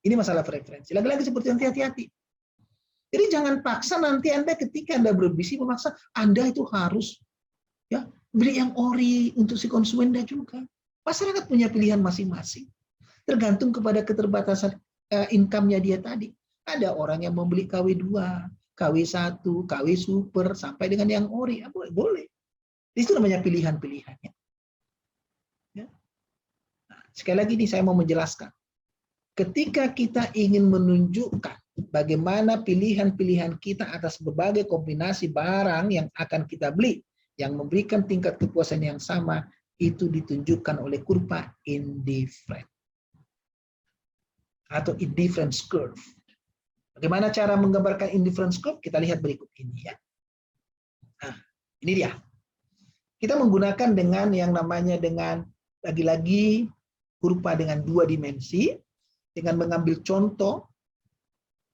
S1: Ini masalah preferensi. Lagi-lagi seperti nanti hati-hati. Jadi jangan paksa nanti Anda ketika Anda berbisnis memaksa Anda itu harus ya beli yang ori untuk si konsumen Anda juga. Masyarakat punya pilihan masing-masing. Tergantung kepada keterbatasan income-nya dia tadi. Ada orang yang membeli KW2, KW1, KW super sampai dengan yang ori. Ya, boleh. Itu namanya pilihan-pilihannya. Ya. Nah, sekali lagi nih saya mau menjelaskan. Ketika kita ingin menunjukkan bagaimana pilihan-pilihan kita atas berbagai kombinasi barang yang akan kita beli, yang memberikan tingkat kepuasan yang sama, itu ditunjukkan oleh kurva indifferent atau indifference curve. Bagaimana cara menggambarkan indifference curve? Kita lihat berikut ini ya. Nah, ini dia. Kita menggunakan dengan yang namanya dengan lagi-lagi kurva dengan 2 dimensi, dengan mengambil contoh.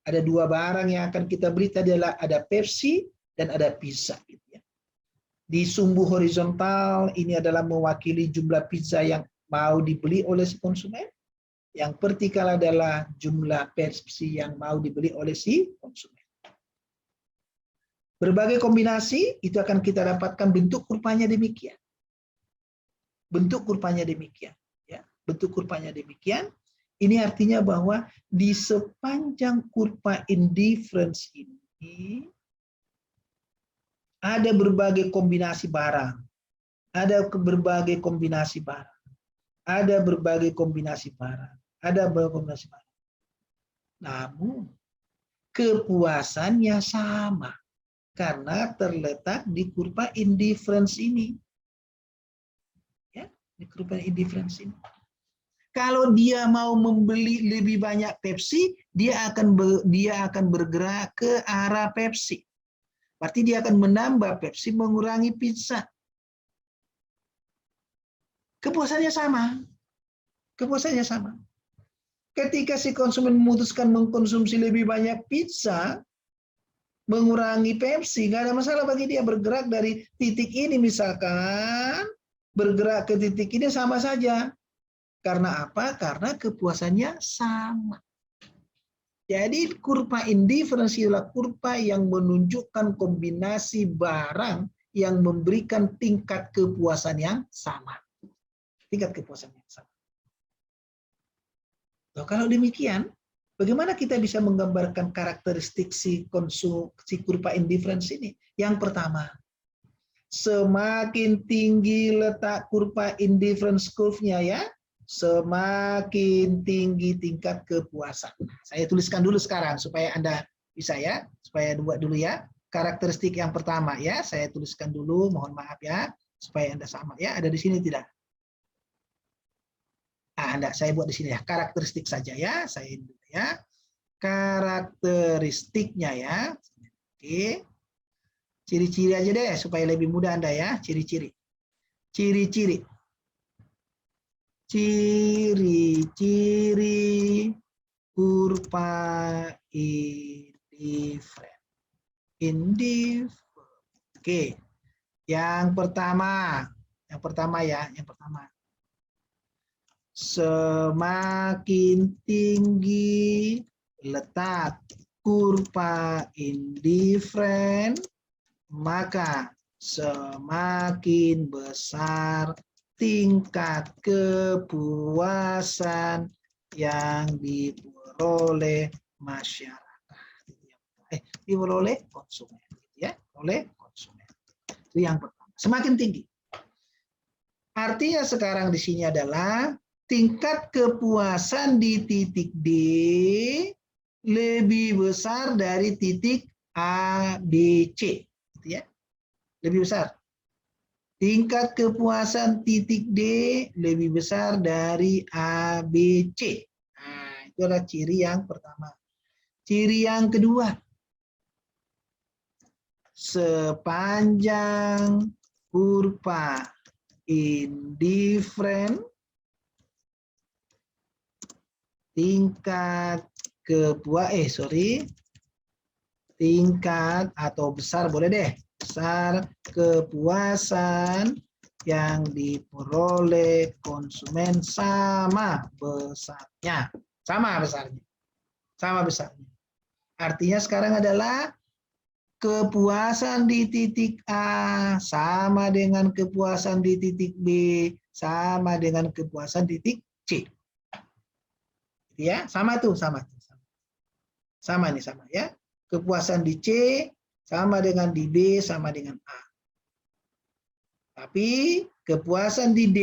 S1: Ada 2 barang yang akan kita beli tadi adalah ada Pepsi dan ada pizza gitu ya. Di sumbu horizontal ini adalah mewakili jumlah pizza yang mau dibeli oleh si konsumen. Yang vertikal adalah jumlah Pepsi yang mau dibeli oleh si konsumen. Berbagai kombinasi itu akan kita dapatkan bentuk kurvanya demikian. Bentuk kurvanya demikian. Ya, bentuk kurvanya demikian. Ini artinya bahwa di sepanjang kurva indifference ini ada berbagai kombinasi barang. Ada berbagai kombinasi barang. Ada berbagai kombinasi barang. Ada berbagai kombinasi barang. Namun, kepuasannya sama. Karena terletak di kurva indifference ini. Ya, di kurva indifference ini. Kalau dia mau membeli lebih banyak Pepsi, dia akan bergerak ke arah Pepsi. Berarti dia akan menambah Pepsi, mengurangi pizza. Kepuasannya sama. Kepuasannya sama. Ketika si konsumen memutuskan mengkonsumsi lebih banyak pizza, mengurangi Pepsi, nggak ada masalah bagi dia bergerak dari titik ini misalkan, bergerak ke titik ini sama saja. Karena apa? Karena kepuasannya sama. Jadi kurva indifference adalah kurva yang menunjukkan kombinasi barang yang memberikan tingkat kepuasan yang sama. Tingkat kepuasan yang sama. Nah, kalau demikian, bagaimana kita bisa menggambarkan karakteristik si kurva indifference ini? Yang pertama, semakin tinggi letak kurva indifference curve-nya ya, semakin tinggi tingkat kepuasan. Saya tuliskan dulu sekarang supaya Anda bisa ya, supaya buat dulu ya. Karakteristik yang pertama ya, saya tuliskan dulu, mohon maaf ya, supaya Anda sama ya. Ada di sini tidak? Anda, saya buat di sini ya, karakteristik saja ya, saya dulu ya. Karakteristiknya ya. Oke. Ciri-ciri aja deh supaya lebih mudah Anda ya, ciri-ciri. Ciri-ciri. Ciri-ciri kurva indifferent. Oke. Yang pertama ya, yang pertama. Semakin tinggi letak kurva indifferent, maka semakin besar tingkat kepuasan yang diperoleh masyarakat, diperoleh konsumen, ya, oleh konsumen. Itu yang pertama. Semakin tinggi. Artinya sekarang di sini adalah tingkat kepuasan di titik D lebih besar dari titik A, B, C, gitu ya, lebih besar. Tingkat kepuasan titik D lebih besar dari A, B, C. Nah, itu adalah ciri yang pertama. Ciri yang kedua, sepanjang kurva indifferent, tingkat tingkat atau besar boleh deh, besar kepuasan yang diperoleh konsumen sama besarnya. Sama besarnya. Sama besarnya. Artinya sekarang adalah kepuasan di titik A sama dengan kepuasan di titik B sama dengan kepuasan titik C. Ya, sama tuh, sama. Sama nih, sama ya. Kepuasan di C sama dengan di B sama dengan A. Tapi kepuasan di D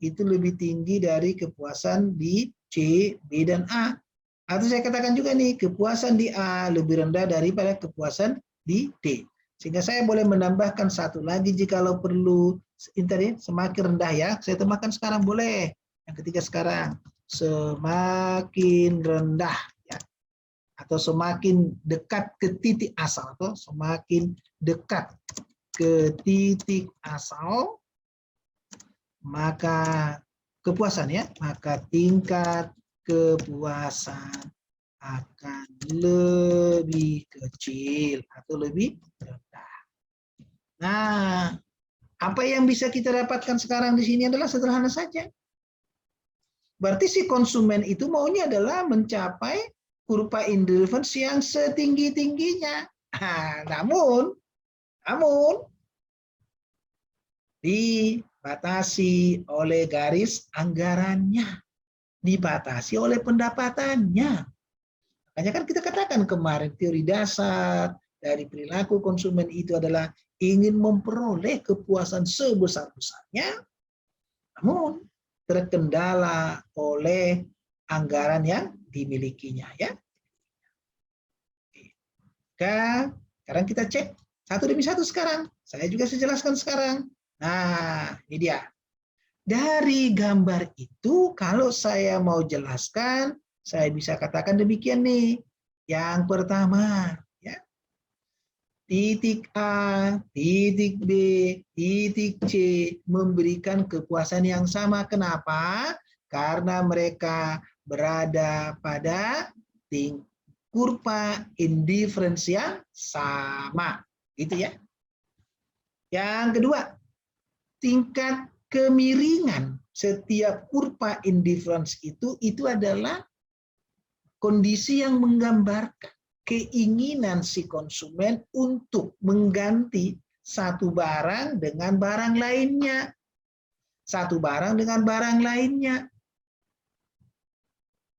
S1: itu lebih tinggi dari kepuasan di C, B, dan A. Atau saya katakan juga nih, kepuasan di A lebih rendah daripada kepuasan di D. Sehingga saya boleh menambahkan satu lagi jikalau perlu. Ini semakin rendah ya. Saya tambahkan sekarang boleh. Yang ketiga sekarang, semakin rendah. Atau semakin dekat ke titik asal, atau semakin dekat ke titik asal, maka kepuasan ya, maka tingkat kepuasan akan lebih kecil atau lebih rendah. Nah, Apa yang bisa kita dapatkan sekarang di sini adalah sederhana saja. Berarti si konsumen itu maunya adalah mencapai kurva indifference yang setinggi-tingginya. Namun dibatasi oleh garis anggarannya, dibatasi oleh pendapatannya. Makanya kan kita katakan kemarin teori dasar dari perilaku konsumen itu adalah ingin memperoleh kepuasan sebesar-besarnya, namun terkendala oleh anggaran yang dimilikinya, ya. Sekarang kita cek satu demi satu sekarang. Saya juga jelaskan sekarang. Nah, ini dia. Dari gambar itu, kalau saya mau jelaskan, saya bisa katakan demikian nih. Yang pertama, ya, titik A, titik B, titik C memberikan kepuasan yang sama. Kenapa? Karena mereka berada pada kurva indifference yang sama. Gitu ya. Yang kedua, tingkat kemiringan setiap kurva indifference itu adalah kondisi yang menggambarkan keinginan si konsumen untuk mengganti satu barang dengan barang lainnya. Satu barang dengan barang lainnya.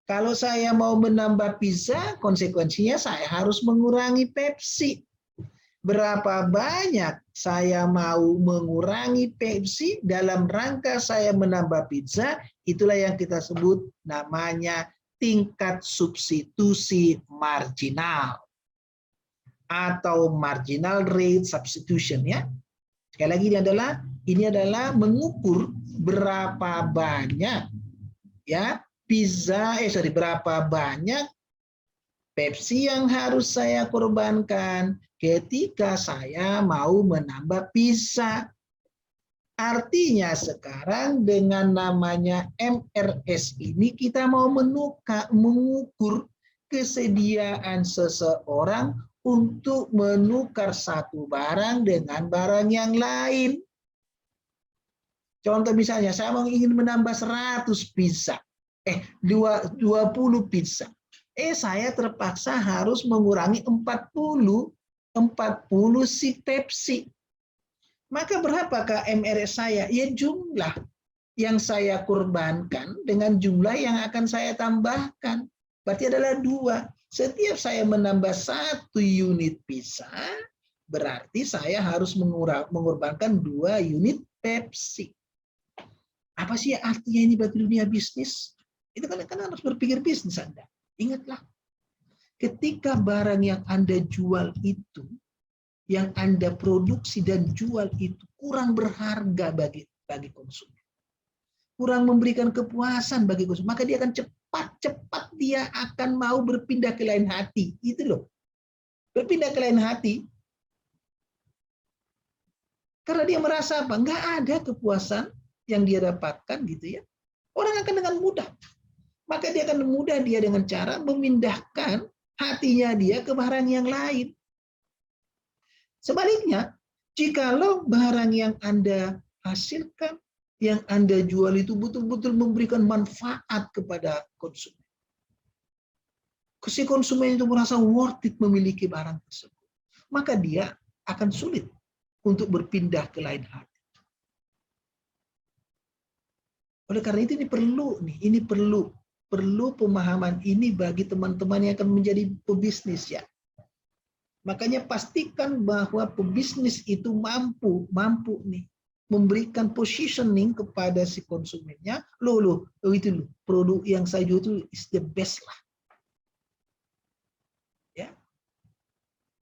S1: Kalau saya mau menambah pizza, konsekuensinya saya harus mengurangi Pepsi. Berapa banyak saya mau mengurangi Pepsi dalam rangka saya menambah pizza, itulah yang kita sebut namanya tingkat substitusi marginal atau marginal rate substitution, ya. Sekali lagi ini adalah mengukur berapa banyak, ya, berapa banyak Pepsi yang harus saya korbankan ketika saya mau menambah pizza. Artinya sekarang dengan namanya MRS ini kita mau mengukur kesediaan seseorang untuk menukar satu barang dengan barang yang lain. Contoh misalnya saya ingin menambah 100 pizza, 20 pizza. Saya terpaksa harus mengurangi 40 si Pepsi. Maka berapakah MRS saya? Ya jumlah yang saya korbankan dengan jumlah yang akan saya tambahkan. Berarti adalah 2. Setiap saya menambah 1 unit pizza, berarti saya harus mengorbankan 2 unit Pepsi. Apa sih artinya ini bagi dunia bisnis? Itu kan harus berpikir bisnis Anda. Ingatlah, ketika barang yang Anda jual itu, yang Anda produksi dan jual itu kurang berharga bagi konsumen, kurang memberikan kepuasan bagi konsumen, maka dia akan cepat dia akan mau berpindah ke lain hati. Itu loh. Berpindah ke lain hati. Karena dia merasa apa? Nggak ada kepuasan yang dia dapatkan gitu ya. Orang akan dengan mudah. Maka dia akan mudah dia dengan cara memindahkan hatinya dia ke barang yang lain. Sebaliknya, jikalau barang yang Anda hasilkan, yang Anda jual itu betul-betul memberikan manfaat kepada konsumen. Si konsumen itu merasa worth it memiliki barang tersebut. Maka dia akan sulit untuk berpindah ke lain hati. Oleh karena itu ini perlu pemahaman ini bagi teman-teman yang akan menjadi pebisnis ya. Makanya pastikan bahwa pebisnis itu mampu nih memberikan positioning kepada si konsumennya. Itu produk yang saya jual itu is the best lah. Ya.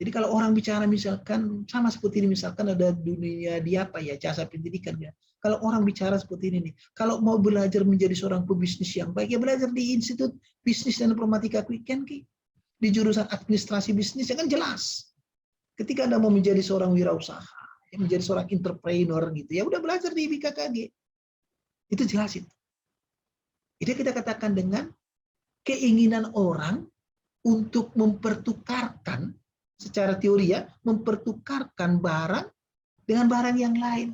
S1: Jadi kalau orang bicara misalkan sama seperti ini, misalkan ada dunia di apa ya, jasa pendidikan ya. Kalau orang bicara seperti ini nih, kalau mau belajar menjadi seorang pebisnis yang baik, ya belajar di Institut Bisnis dan Informatika Quick&Key. Di jurusan administrasi bisnis, ya kan jelas. Ketika Anda mau menjadi seorang wirausaha, menjadi seorang entrepreneur gitu, ya udah belajar di BKKG. Itu jelas itu. Jadi kita katakan dengan keinginan orang untuk mempertukarkan, secara teori ya, mempertukarkan barang dengan barang yang lain.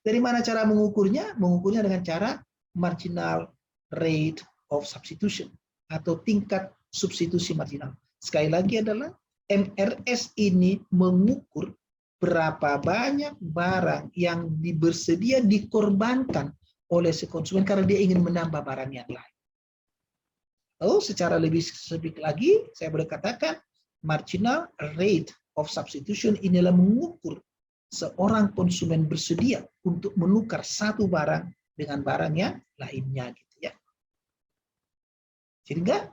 S1: Dari mana cara mengukurnya? Mengukurnya dengan cara marginal rate of substitution atau tingkat substitusi marginal. Sekali lagi adalah MRS ini mengukur berapa banyak barang yang bersedia dikorbankan oleh si konsumen karena dia ingin menambah barang yang lain. Lalu secara lebih spesifik lagi, saya boleh katakan marginal rate of substitution inilah mengukur seorang konsumen bersedia untuk menukar satu barang dengan barang yang lainnya, gitu ya. Sehingga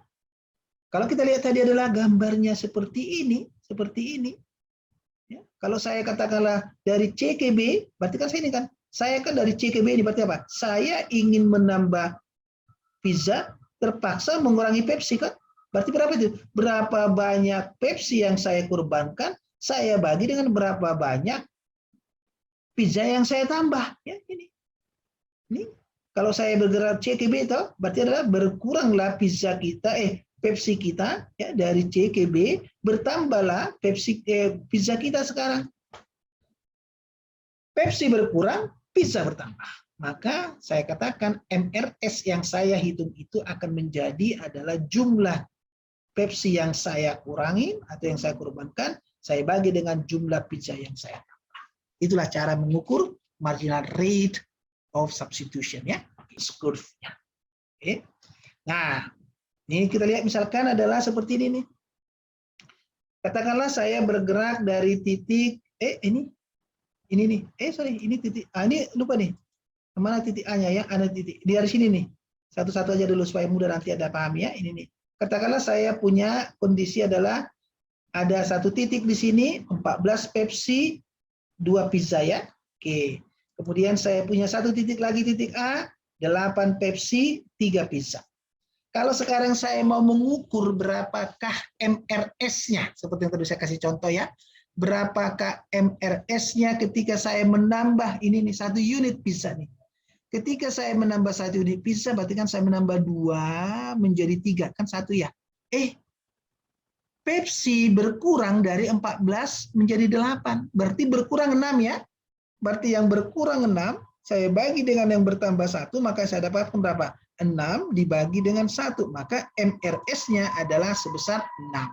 S1: kalau kita lihat tadi adalah gambarnya seperti ini. Ya, kalau saya katakanlah dari C ke B, berarti kan saya kan dari C ke B ini berarti apa? Saya ingin menambah pizza, terpaksa mengurangi Pepsi kan? Berarti berapa itu? Berapa banyak Pepsi yang saya korbankan, saya bagi dengan berapa banyak pizza yang saya tambah. Ya, ini kalau saya bergerak C ke B itu berarti adalah berkuranglah pizza kita, Pepsi kita ya dari C ke B, bertambahlah pizza kita sekarang. Pepsi berkurang, pizza bertambah. Maka saya katakan MRS yang saya hitung itu akan menjadi adalah jumlah Pepsi yang saya kurangi atau yang saya korbankan, saya bagi dengan jumlah pizza yang saya tambah. Itulah cara mengukur marginal rate of substitution ya, curve-nya. Oke. Nah, ini kita lihat misalkan adalah seperti ini nih. Katakanlah saya bergerak dari titik ini nih. Ini titik ini lupa nih. Mana titik A-nya ya? Ada titik dari sini nih. Satu-satu aja dulu supaya mudah nanti ada paham ya. Ini nih. Katakanlah saya punya kondisi adalah ada satu titik di sini, 14 Pepsi, 2 pizza ya. Oke. Kemudian saya punya satu titik lagi, titik A, 8 Pepsi, 3 pizza. Kalau sekarang saya mau mengukur berapakah MRS-nya, seperti yang tadi saya kasih contoh ya, berapakah MRS-nya ketika saya menambah ini nih 1 unit pizza nih. Ketika saya menambah 1 unit pizza, berarti kan saya menambah 2 menjadi 3, kan 1 ya. Pepsi berkurang dari 14 menjadi 8, berarti berkurang 6 ya. Berarti yang berkurang 6, saya bagi dengan yang bertambah 1, maka saya dapatkan berapa? 6 dibagi dengan 1, maka MRS-nya adalah sebesar 6.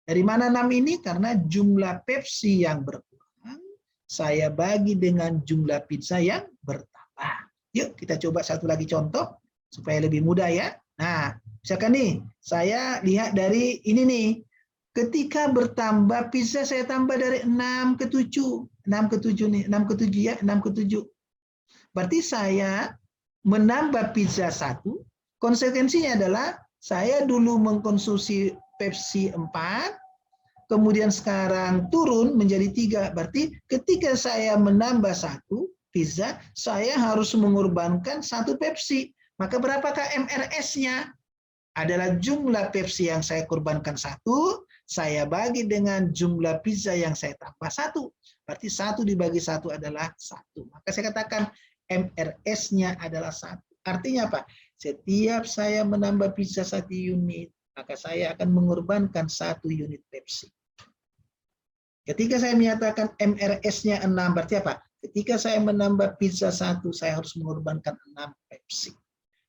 S1: Dari mana 6 ini? Karena jumlah Pepsi yang berkurang, saya bagi dengan jumlah pizza yang bertambah. Yuk kita coba satu lagi contoh, supaya lebih mudah ya. Nah, misalkan nih, saya lihat dari ini nih, ketika bertambah pizza saya tambah dari 6 ke 7. 6 ke 7 nih, 6 ke 7 ya, 6 ke 7. Berarti saya menambah pizza 1, konsekuensinya adalah saya dulu mengkonsumsi Pepsi 4, kemudian sekarang turun menjadi 3. Berarti ketika saya menambah 1 pizza, saya harus mengorbankan 1 Pepsi. Maka berapakah MRS-nya? Adalah jumlah Pepsi yang saya korbankan 1, saya bagi dengan jumlah pizza yang saya tambah 1. Berarti 1 dibagi 1 adalah 1. Maka saya katakan MRS-nya adalah 1. Artinya apa? Setiap saya menambah pizza 1 unit, maka saya akan mengorbankan 1 unit Pepsi. Ketika saya menyatakan MRS-nya 6, berarti apa? Ketika saya menambah pizza 1, saya harus mengorbankan 6 Pepsi.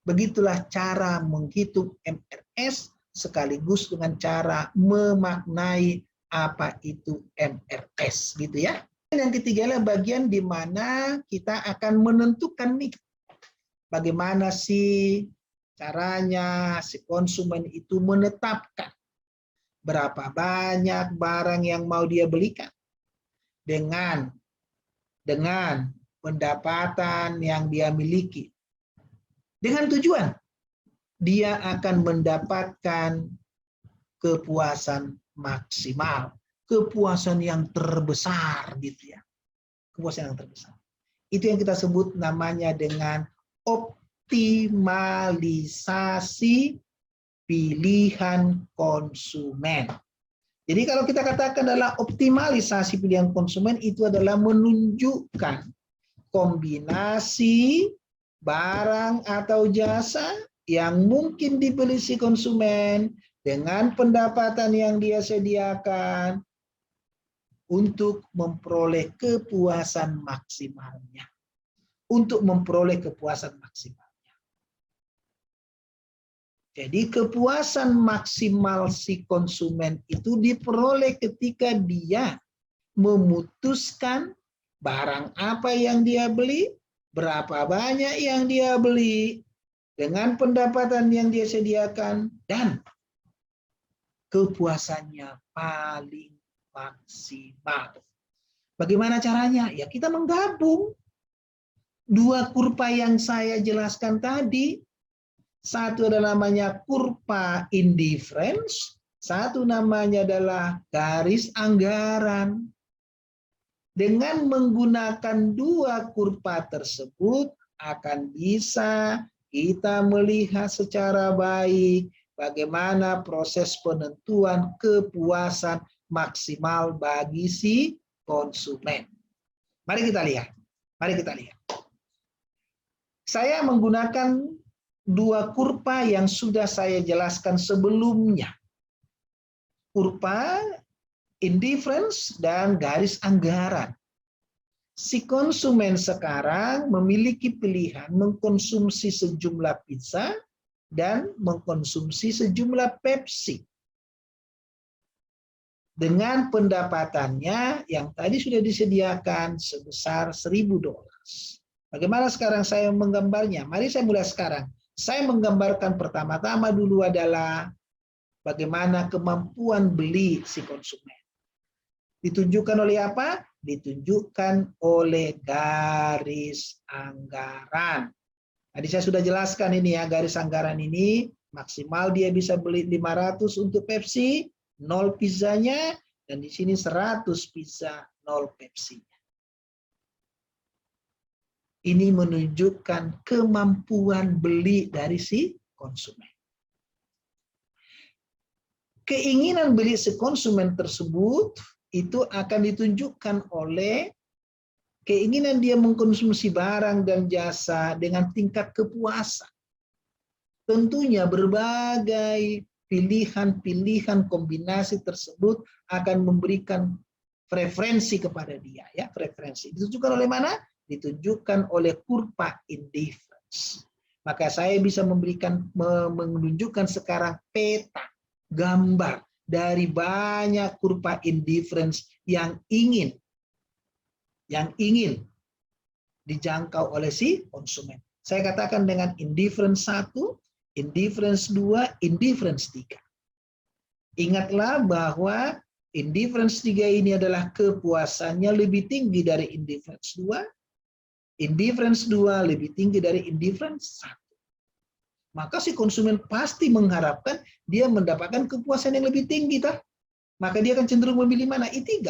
S1: Begitulah cara menghitung MRS sekaligus dengan cara memaknai apa itu MRS, gitu ya. Dan yang ketiga adalah bagian di mana kita akan menentukan nih bagaimana sih caranya si konsumen itu menetapkan berapa banyak barang yang mau dia belikan dengan pendapatan yang dia miliki. Dengan tujuan dia akan mendapatkan kepuasan maksimal, kepuasan yang terbesar gitu ya. Kepuasan yang terbesar. Itu yang kita sebut namanya dengan optimalisasi pilihan konsumen. Jadi kalau kita katakan adalah optimalisasi pilihan konsumen, itu adalah menunjukkan kombinasi barang atau jasa yang mungkin dibeli si konsumen dengan pendapatan yang dia sediakan untuk memperoleh kepuasan maksimalnya. Untuk memperoleh kepuasan maksimalnya. Jadi kepuasan maksimal si konsumen itu diperoleh ketika dia memutuskan barang apa yang dia beli, berapa banyak yang dia beli, dengan pendapatan yang dia sediakan, dan kepuasannya paling maksimal. Bagaimana caranya? Ya kita menggabung dua kurva yang saya jelaskan tadi. Satu adalah namanya kurva indifference, satu namanya adalah garis anggaran. Dengan menggunakan dua kurva tersebut akan bisa kita melihat secara baik bagaimana proses penentuan kepuasan maksimal bagi si konsumen. Mari kita lihat. Mari kita lihat. Saya menggunakan dua kurva yang sudah saya jelaskan sebelumnya. Kurva indifference dan garis anggaran. Si konsumen sekarang memiliki pilihan mengkonsumsi sejumlah pizza dan mengkonsumsi sejumlah Pepsi. Dengan pendapatannya yang tadi sudah disediakan sebesar $1.000. Bagaimana sekarang saya menggambarnya? Mari saya mulai sekarang. Saya menggambarkan pertama-tama dulu adalah bagaimana kemampuan beli si konsumen. Ditunjukkan oleh apa? Ditunjukkan oleh garis anggaran. Tadi saya sudah jelaskan ini ya, garis anggaran ini maksimal dia bisa beli 500 untuk Pepsi, 0 pizzanya, dan di sini 100 pizza, 0 Pepsi. Ini menunjukkan kemampuan beli dari si konsumen. Keinginan beli si konsumen tersebut itu akan ditunjukkan oleh keinginan dia mengkonsumsi barang dan jasa dengan tingkat kepuasan. Tentunya berbagai pilihan-pilihan kombinasi tersebut akan memberikan preferensi kepada dia, ya, preferensi. Ditunjukkan oleh mana? Ditunjukkan oleh kurva indifference. Maka saya bisa menunjukkan sekarang peta, gambar dari banyak kurva indifference yang ingin dijangkau oleh si konsumen. Saya katakan dengan indifference 1, indifference 2, indifference 3. Ingatlah bahwa indifference 3 ini adalah kepuasannya lebih tinggi dari indifference 2, indifference 2 lebih tinggi dari indifference 1. Maka si konsumen pasti mengharapkan dia mendapatkan kepuasan yang lebih tinggi, toh. Maka dia akan cenderung memilih mana? I3.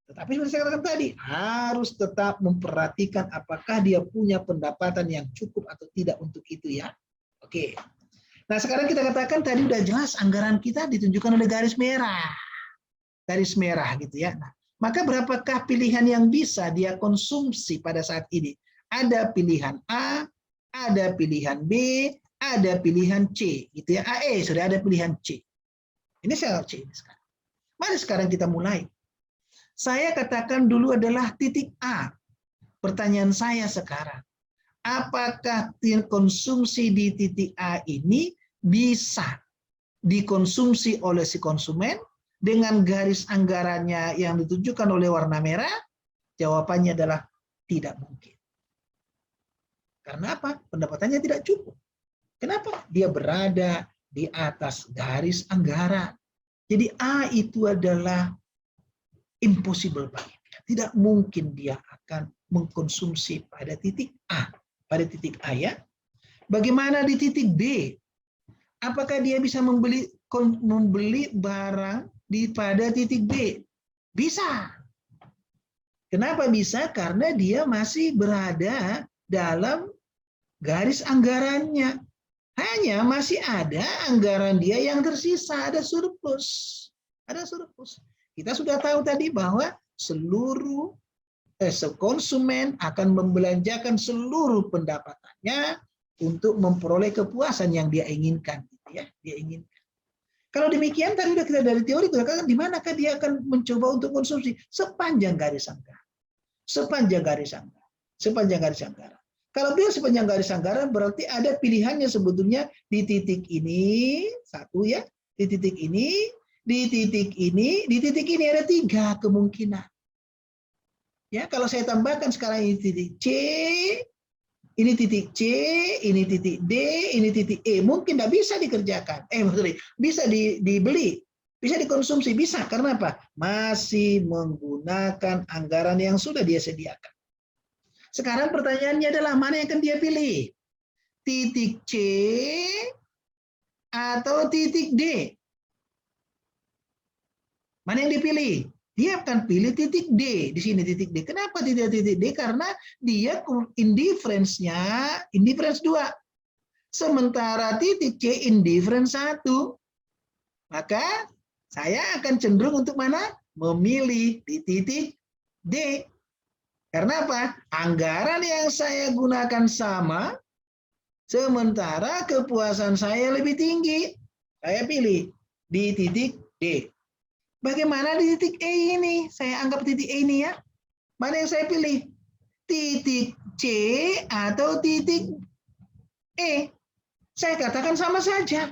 S1: Tetapi seperti saya katakan tadi, harus tetap memperhatikan apakah dia punya pendapatan yang cukup atau tidak untuk itu, ya. Oke. Nah, sekarang kita katakan tadi udah jelas anggaran kita ditunjukkan oleh garis merah. Garis merah gitu ya. Nah, maka berapakah pilihan yang bisa dia konsumsi pada saat ini? Ada pilihan A, ada pilihan B, ada pilihan C, gitu ya. Sudah ada pilihan C. Ini saya C ini sekarang. Mari sekarang kita mulai. Saya katakan dulu adalah titik A. Pertanyaan saya sekarang, apakah konsumsi di titik A ini bisa dikonsumsi oleh si konsumen dengan garis anggarannya yang ditunjukkan oleh warna merah? Jawabannya adalah tidak mungkin. Karena apa? Pendapatannya tidak cukup. Kenapa? Dia berada di atas garis anggaran. Jadi A itu adalah impossible bagi dia. Tidak mungkin dia akan mengkonsumsi pada titik A. Pada titik A, ya. Bagaimana di titik B? Apakah dia bisa membeli barang pada titik B? Bisa. Kenapa bisa? Karena dia masih berada dalam garis anggarannya. Hanya masih ada anggaran dia yang tersisa, ada surplus. Ada surplus. Kita sudah tahu tadi bahwa seluruh konsumen akan membelanjakan seluruh pendapatannya untuk memperoleh kepuasan yang dia inginkan, gitu ya. Dia inginkan. Kalau demikian tadi udah kita dari teori di manakah dia akan mencoba untuk konsumsi sepanjang garis anggaran. Sepanjang garis anggaran. Sepanjang garis anggaran. Kalau dia sepanjang garis anggaran berarti ada pilihannya sebetulnya di titik ini, satu ya, di titik ini, di titik ini, di titik ini ada 3 kemungkinan. Ya, kalau saya tambahkan sekarang ini titik C, ini titik C, ini titik D, ini titik E. Mungkin tidak bisa dikerjakan. Bisa dibeli, bisa dikonsumsi, bisa. Karena apa? Masih menggunakan anggaran yang sudah dia sediakan. Sekarang pertanyaannya adalah mana yang akan dia pilih? Titik C atau titik D? Mana yang dipilih? Dia akan pilih titik D di sini titik D. Kenapa tidak titik D? Karena dia indifference-nya indifference 2. Sementara titik C indifference 1. Maka saya akan cenderung untuk mana? Memilih di titik D. Karena apa? Anggaran yang saya gunakan sama, sementara kepuasan saya lebih tinggi. Saya pilih di titik D. Bagaimana di titik E ini? Saya anggap titik E ini ya. Mana yang saya pilih? Titik C atau titik E? Saya katakan sama saja.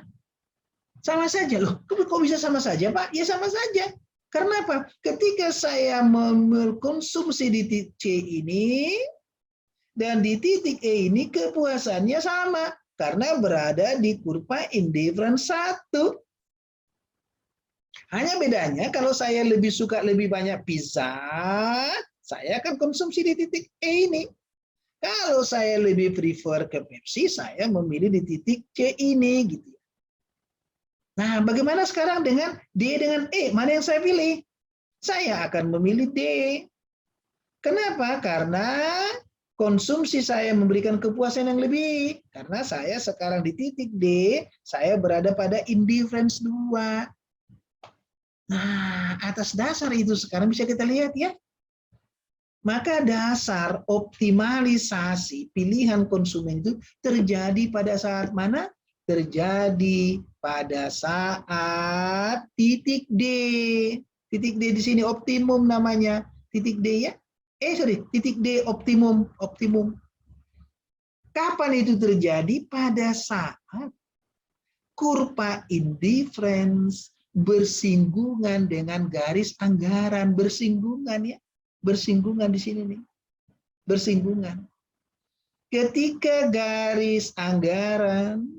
S1: Sama saja loh. Kok bisa sama saja, Pak? Ya sama saja. Karena apa? Ketika saya mengkonsumsi di titik C ini dan di titik E ini kepuasannya sama. Karena berada di kurva indifference 1. Hanya bedanya kalau saya lebih suka lebih banyak pizza, saya akan konsumsi di titik E ini. Kalau saya lebih prefer ke Pepsi, saya memilih di titik C ini gitu. Nah, bagaimana sekarang dengan D dengan E? Mana yang saya pilih? Saya akan memilih D. Kenapa? Karena konsumsi saya memberikan kepuasan yang lebih. Karena saya sekarang di titik D, saya berada pada indifference 2. Nah, atas dasar itu sekarang bisa kita lihat ya. Maka dasar optimalisasi pilihan konsumen itu terjadi pada saat mana? Terjadi pada saat titik D. Titik D di sini optimum namanya. Titik D ya. Titik D optimum. Kapan itu terjadi? Pada saat kurva indifference bersinggungan dengan garis anggaran, bersinggungan ya, bersinggungan di sini nih, bersinggungan. Ketika garis anggaran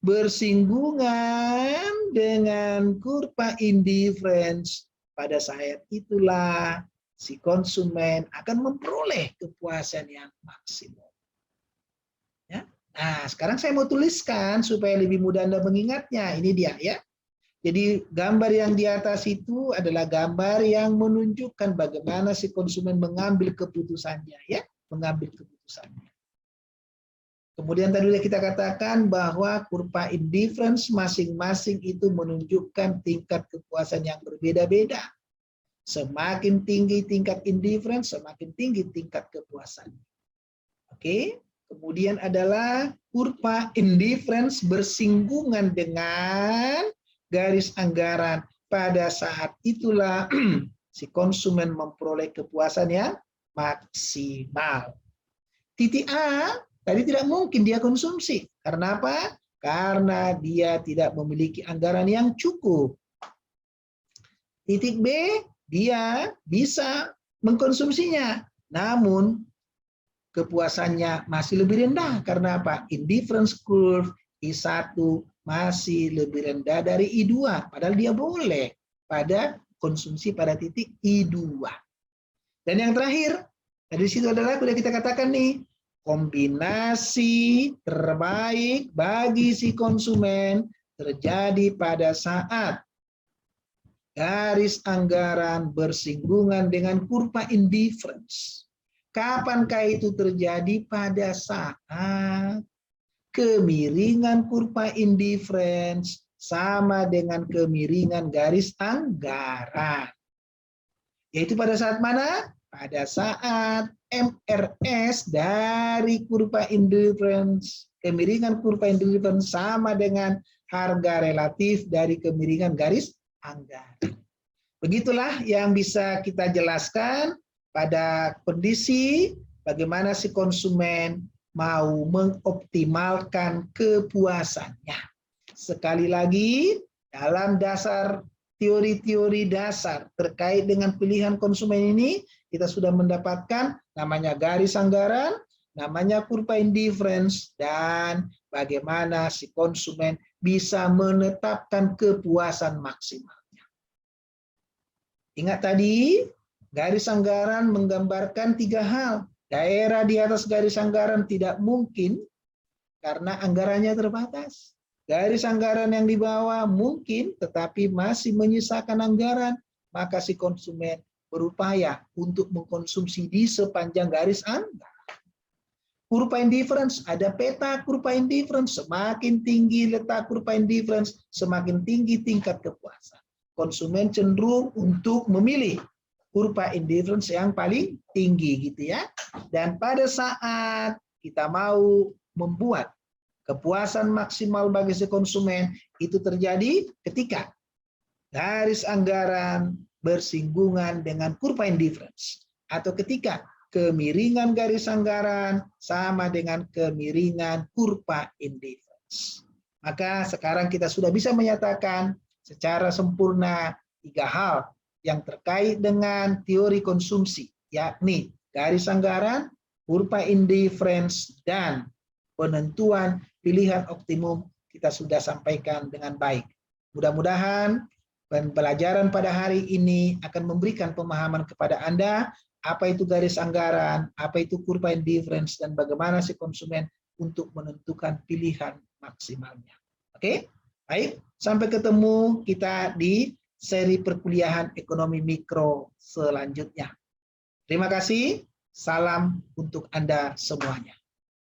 S1: bersinggungan dengan kurva indifference, pada saat itulah si konsumen akan memperoleh kepuasan yang maksimum. Ya. Nah, sekarang saya mau tuliskan supaya lebih mudah Anda mengingatnya. Ini dia ya. Jadi gambar yang di atas itu adalah gambar yang menunjukkan bagaimana si konsumen mengambil keputusannya ya, mengambil keputusannya. Kemudian tadi kita katakan bahwa kurva indifference masing-masing itu menunjukkan tingkat kepuasan yang berbeda-beda. Semakin tinggi tingkat indifference, semakin tinggi tingkat kepuasan. Oke, kemudian adalah kurva indifference bersinggungan dengan garis anggaran. Pada saat itulah si konsumen memperoleh kepuasan yang maksimal. Titik A tadi tidak mungkin dia konsumsi. Karena apa? Karena dia tidak memiliki anggaran yang cukup. Titik B, dia bisa mengkonsumsinya. Namun kepuasannya masih lebih rendah. Karena apa? Indifference curve I1 masih lebih rendah dari I2. Padahal dia boleh pada konsumsi pada titik I2. Dan yang terakhir, dari situ adalah sudah kita katakan nih, kombinasi terbaik bagi si konsumen terjadi pada saat garis anggaran bersinggungan dengan kurva indifference. Kapankah itu terjadi? Pada saat kemiringan kurva indifference sama dengan kemiringan garis anggaran. Yaitu pada saat mana? Pada saat MRS dari kurva indifference, kemiringan kurva indifference sama dengan harga relatif dari kemiringan garis anggaran. Begitulah yang bisa kita jelaskan pada kondisi bagaimana si konsumen mau mengoptimalkan kepuasannya. Sekali lagi, dalam dasar teori-teori dasar terkait dengan pilihan konsumen ini, kita sudah mendapatkan namanya garis anggaran, namanya kurva indifference, dan bagaimana si konsumen bisa menetapkan kepuasan maksimalnya. Ingat tadi, garis anggaran menggambarkan 3 hal. Daerah di atas garis anggaran tidak mungkin karena anggarannya terbatas. Garis anggaran yang di bawah mungkin tetapi masih menyisakan anggaran, maka si konsumen berupaya untuk mengkonsumsi di sepanjang garis anggaran. Kurva indifference, ada peta kurva indifference, semakin tinggi letak kurva indifference, semakin tinggi tingkat kepuasan. Konsumen cenderung untuk memilih kurva indifference yang paling tinggi gitu ya. Dan pada saat kita mau membuat kepuasan maksimal bagi si konsumen, itu terjadi ketika garis anggaran bersinggungan dengan kurva indifference, atau ketika kemiringan garis anggaran sama dengan kemiringan kurva indifference. Maka sekarang kita sudah bisa menyatakan secara sempurna 3 hal yang terkait dengan teori konsumsi, yakni garis anggaran, kurva indifference, dan penentuan pilihan optimum kita sudah sampaikan dengan baik. Mudah-mudahan pembelajaran pada hari ini akan memberikan pemahaman kepada Anda apa itu garis anggaran, apa itu kurva indifference, dan bagaimana si konsumen untuk menentukan pilihan maksimalnya. Oke, baik. Sampai ketemu kita di seri perkuliahan ekonomi mikro selanjutnya. Terima kasih. Salam untuk Anda semuanya.